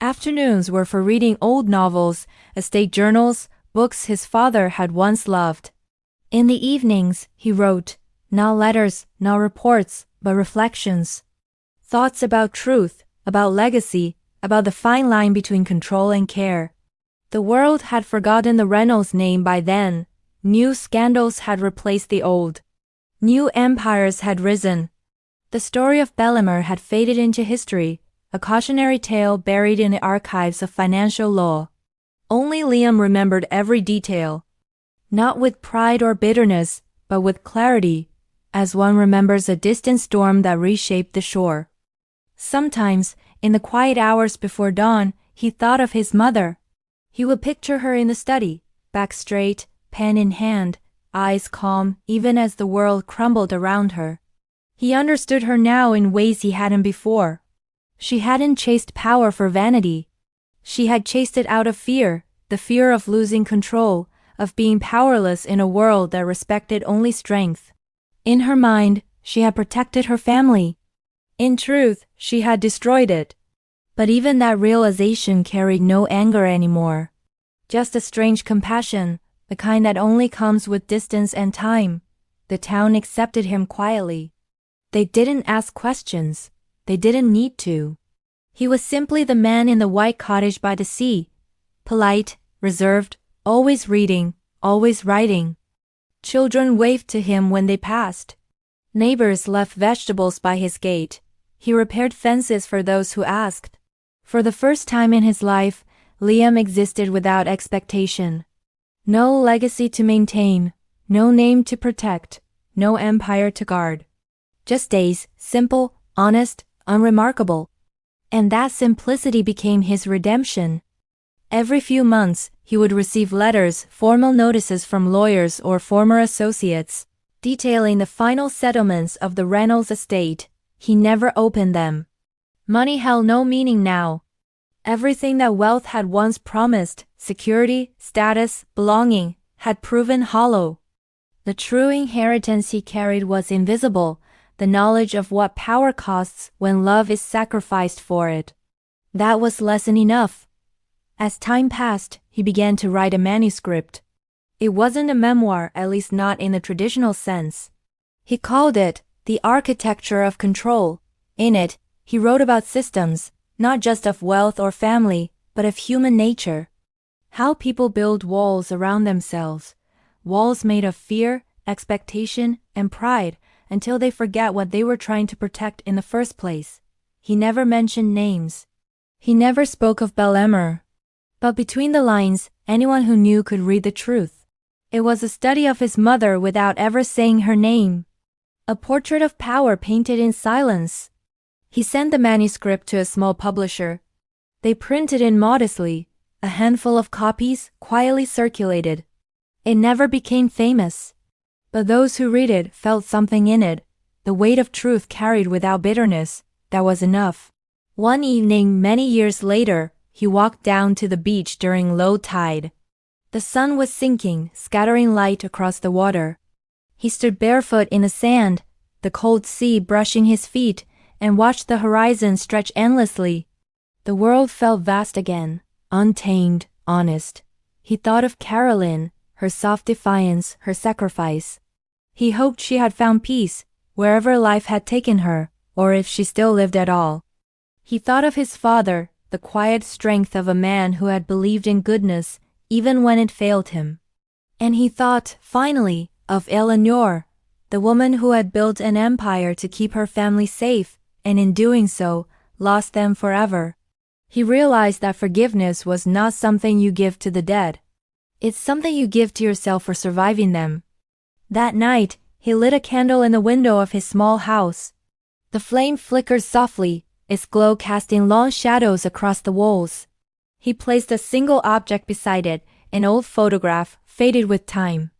Afternoons were for reading old novels, estate journals, books his father had once loved. In the evenings, he wrote, not letters, not reports, but reflections. Thoughts about truth, about legacy, about the fine line between control and care. The world had forgotten the Reynolds name by then. New scandals had replaced the old. New empires had risen. The story of Bellemere had faded into history, a cautionary tale buried in the archives of financial law. Only Liam remembered every detail. Not with pride or bitterness, but with clarity, as one remembers a distant storm that reshaped the shore. Sometimes, in the quiet hours before dawn, he thought of his mother. He would picture her in the study, back straight, pen in hand, eyes calm, even as the world crumbled around her. He understood her now in ways he hadn't before. She hadn't chased power for vanity. She had chased it out of fear, the fear of losing control, of being powerless in a world that respected only strength. In her mind, she had protected her family. In truth, she had destroyed it. But even that realization carried no anger anymore. Just a strange compassion, the kind that only comes with distance and time. The town accepted him quietly. They didn't ask questions. They didn't need to. He was simply the man in the white cottage by the sea. polite, reserved, always reading, always writing. Children waved to him when they passed. Neighbors left vegetables by his gate. He repaired fences for those who asked. For the first time in his life, Liam existed without expectation. No legacy to maintain, no name to protect, no empire to guard. Just days, simple, honest, unremarkable. And that simplicity became his redemption. Every few months, he would receive letters, formal notices from lawyers or former associates, detailing the final settlements of the Reynolds estate. He never opened them. Money held no meaning now. Everything that wealth had once promised, security, status, belonging, had proven hollow. The true inheritance he carried was invisible, the knowledge of what power costs when love is sacrificed for it. That was lesson enough. As time passed, he began to write a manuscript. It wasn't a memoir, at least not in the traditional sense. He called it The Architecture of Control. In it, he wrote about systems, not just of wealth or family, but of human nature. How people build walls around themselves, walls made of fear, expectation, and pride, until they forget what they were trying to protect in the first place. He never mentioned names. He never spoke of Bellemere. But between the lines, anyone who knew could read the truth. It was a study of his mother without ever saying her name. A portrait of power painted in silence. He sent the manuscript to a small publisher. They printed it modestly. A handful of copies quietly circulated. It never became famous. But those who read it felt something in it, the weight of truth carried without bitterness. That was enough. One evening many years later, he walked down to the beach during low tide. The sun was sinking, scattering light across the water. He stood barefoot in the sand, the cold sea brushing his feet, and watched the horizon stretch endlessly. The world felt vast again, untamed, honest. He thought of Caroline, her soft defiance, her sacrifice. He hoped she had found peace, wherever life had taken her, or if she still lived at all. He thought of his father, the quiet strength of a man who had believed in goodness, even when it failed him. And he thought, finally, of Eleanor, the woman who had built an empire to keep her family safe, and in doing so, lost them forever. He realized that forgiveness was not something you give to the dead. It's something you give to yourself for surviving them. That night, he lit a candle in the window of his small house. The flame flickered softly, its glow casting long shadows across the walls. He placed a single object beside it, an old photograph, faded with time.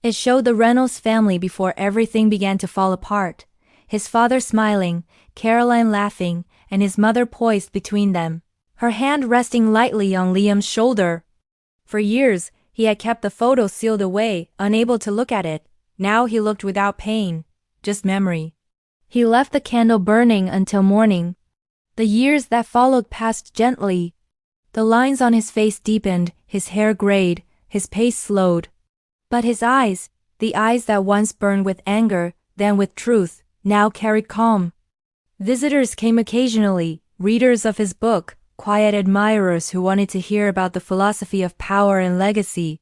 It showed the Reynolds family before everything began to fall apart. His father smiling, Caroline laughing, and his mother poised between them, her hand resting lightly on Liam's shoulder. For years, he had kept the photo sealed away, unable to look at it. Now he looked without pain, just memory. He left the candle burning until morning. The years that followed passed gently. The lines on his face deepened, his hair grayed, his pace slowed. But his eyes, the eyes that once burned with anger, then with truth, now carried calm. Visitors came occasionally, readers of his book, quiet admirers who wanted to hear about the philosophy of power and legacy.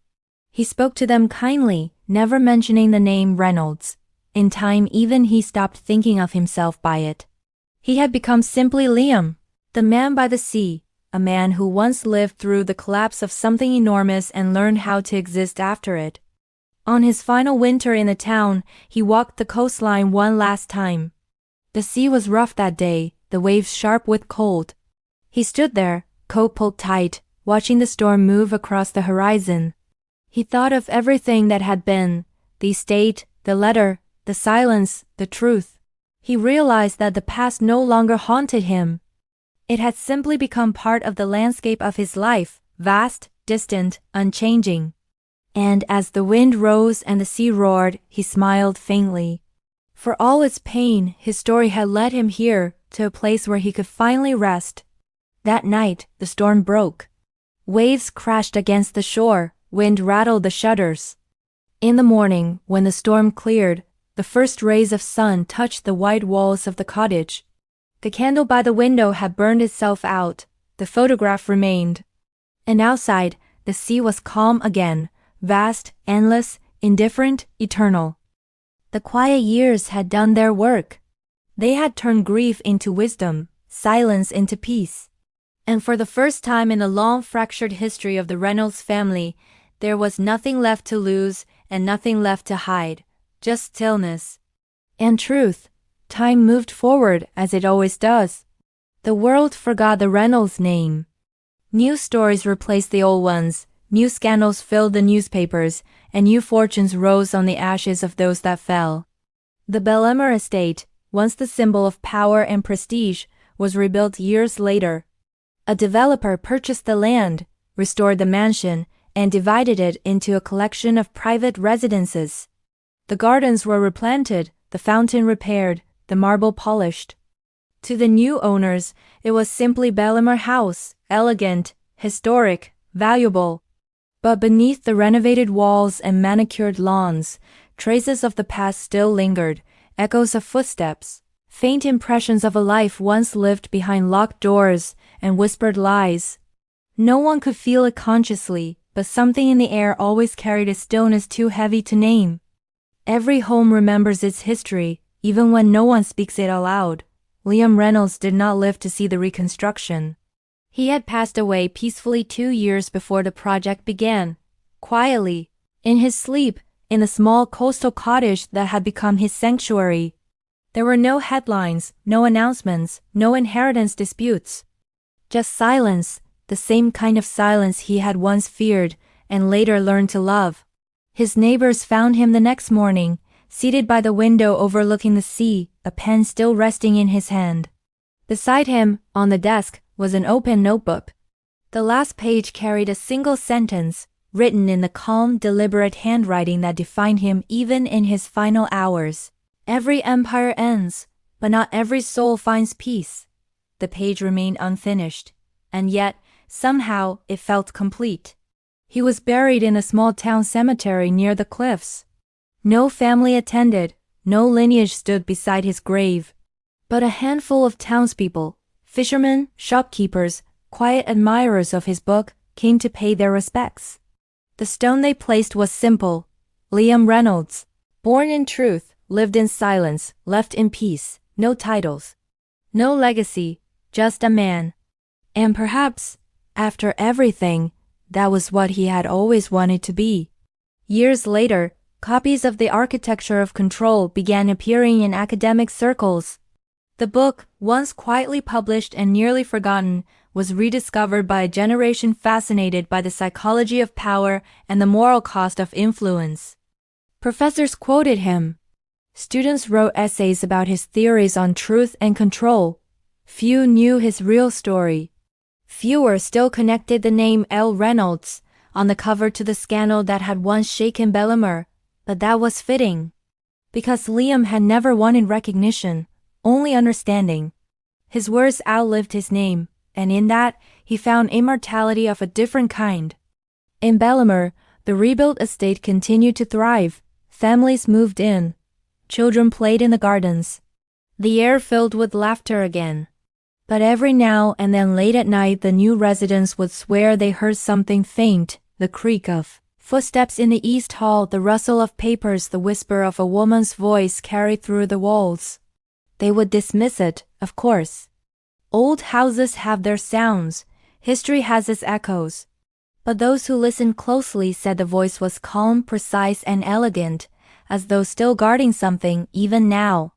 He spoke to them kindly, never mentioning the name Reynolds. In time even he stopped thinking of himself by it. He had become simply Liam, the man by the sea, a man who once lived through the collapse of something enormous and learned how to exist after it. On his final winter in the town, he walked the coastline one last time. The sea was rough that day, the waves sharp with cold. He stood there, coat pulled tight, watching the storm move across the horizon. He thought of everything that had been, the estate, the letter, the silence, the truth. He realized that the past no longer haunted him. It had simply become part of the landscape of his life, vast, distant, unchanging. And as the wind rose and the sea roared, he smiled faintly. For all its pain, his story had led him here, to a place where he could finally rest. That night, the storm broke. Waves crashed against the shore, wind rattled the shutters. In the morning, when the storm cleared, the first rays of sun touched the white walls of the cottage. The candle by the window had burned itself out. The photograph remained. And outside, the sea was calm again, vast, endless, indifferent, eternal. The quiet years had done their work. They had turned grief into wisdom, silence into peace. And for the first time in the long fractured history of the Reynolds family, there was nothing left to lose and nothing left to hide, just stillness. And truth. Time moved forward as it always does. The world forgot the Reynolds name. New stories replaced the old ones, new scandals filled the newspapers, and new fortunes rose on the ashes of those that fell. The Bellemere estate, once the symbol of power and prestige, was rebuilt years later. A developer purchased the land, restored the mansion, and divided it into a collection of private residences. The gardens were replanted, the fountain repaired, the marble polished. To the new owners, it was simply Bellemere House, elegant, historic, valuable. But beneath the renovated walls and manicured lawns, traces of the past still lingered, echoes of footsteps, faint impressions of a life once lived behind locked doors and whispered lies. No one could feel it consciously, but something in the air always carried a stillness too heavy to name. Every home remembers its history, even when no one speaks it aloud. Liam Reynolds did not live to see the reconstruction. He had passed away peacefully 2 years before the project began, quietly, in his sleep, in the small coastal cottage that had become his sanctuary. There were no headlines, no announcements, no inheritance disputes. Just silence, the same kind of silence he had once feared and later learned to love. His neighbors found him the next morning, seated by the window overlooking the sea, a pen still resting in his hand. Beside him, on the desk, was an open notebook. The last page carried a single sentence, written in the calm, deliberate handwriting that defined him even in his final hours. Every empire ends, but not every soul finds peace. The page remained unfinished, and yet, somehow, it felt complete. He was buried in a small town cemetery near the cliffs. No family attended, no lineage stood beside his grave. But a handful of townspeople, fishermen, shopkeepers, quiet admirers of his book, came to pay their respects. The stone they placed was simple: Liam Reynolds, born in truth, lived in silence, left in peace, no titles, no legacy, just a man. And perhaps, after everything, that was what he had always wanted to be. Years later, copies of The Architecture of Control began appearing in academic circles. The book, once quietly published and nearly forgotten, was rediscovered by a generation fascinated by the psychology of power and the moral cost of influence. Professors quoted him. Students wrote essays about his theories on truth and control. Few knew his real story. Fewer still connected the name L. Reynolds on the cover to the scandal that had once shaken Bellemere, but that was fitting. Because Liam had never wanted recognition, only understanding. His words outlived his name, and in that, he found immortality of a different kind. In Bellemere, the rebuilt estate continued to thrive. Families moved in. Children played in the gardens. The air filled with laughter again. But every now and then late at night the new residents would swear they heard something faint, the creak of footsteps in the east hall, the rustle of papers, the whisper of a woman's voice carried through the walls. They would dismiss it, of course. Old houses have their sounds, history has its echoes. But those who listened closely said the voice was calm, precise, and elegant, as though still guarding something even now.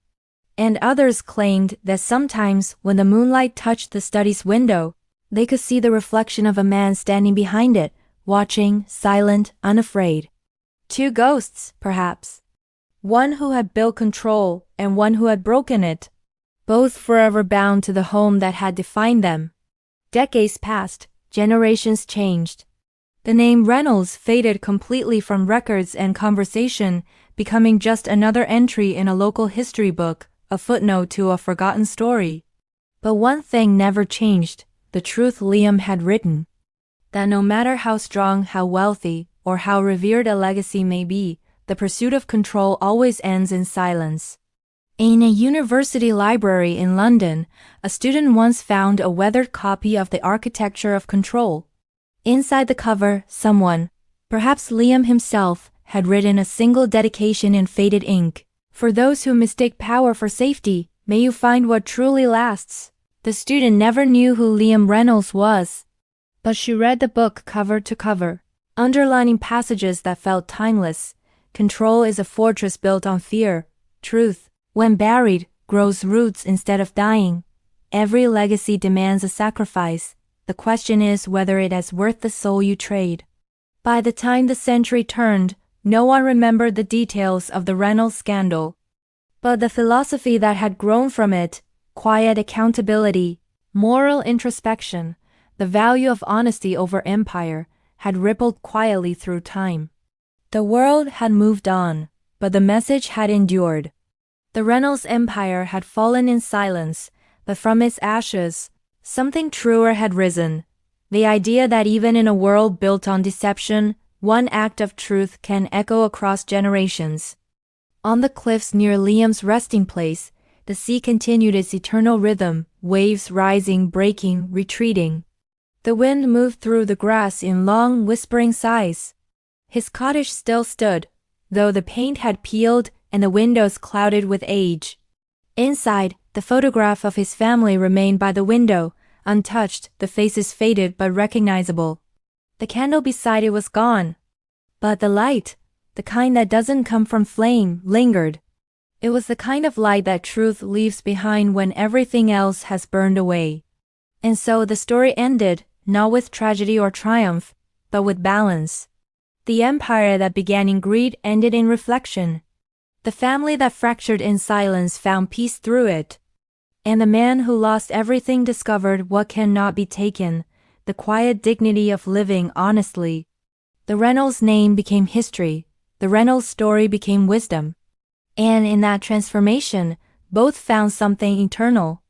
And others claimed that sometimes when the moonlight touched the study's window, they could see the reflection of a man standing behind it, watching, silent, unafraid. 2 ghosts, perhaps. One who had built control and one who had broken it, both forever bound to the home that had defined them. Decades passed, generations changed. The name Reynolds faded completely from records and conversation, becoming just another entry in a local history book, a footnote to a forgotten story. But one thing never changed, the truth Liam had written. That no matter how strong, how wealthy, or how revered a legacy may be, the pursuit of control always ends in silence. In a university library in London, a student once found a weathered copy of The Architecture of Control. Inside the cover, someone, perhaps Liam himself, had written a single dedication in faded ink. For those who mistake power for safety, may you find what truly lasts. The student never knew who Liam Reynolds was, but she read the book cover to cover, underlining passages that felt timeless. Control is a fortress built on fear. Truth, when buried, grows roots instead of dying. Every legacy demands a sacrifice. The question is whether it is worth the soul you trade. By the time the century turned, no one remembered the details of the Reynolds scandal. But the philosophy that had grown from it, quiet accountability, moral introspection, the value of honesty over empire, had rippled quietly through time. The world had moved on, but the message had endured. The Reynolds empire had fallen in silence, but from its ashes, something truer had risen. The idea that even in a world built on deception, one act of truth can echo across generations. On the cliffs near Liam's resting place, the sea continued its eternal rhythm, waves rising, breaking, retreating. The wind moved through the grass in long, whispering sighs. His cottage still stood, though the paint had peeled and the windows clouded with age. Inside, the photograph of his family remained by the window, untouched, the faces faded but recognizable. The candle beside it was gone. But the light, the kind that doesn't come from flame, lingered. It was the kind of light that truth leaves behind when everything else has burned away. And so the story ended, not with tragedy or triumph, but with balance. The empire that began in greed ended in reflection. The family that fractured in silence found peace through it. And the man who lost everything discovered what cannot be taken, the quiet dignity of living honestly. The Reynolds name became history. The Reynolds story became wisdom. And in that transformation, both found something eternal.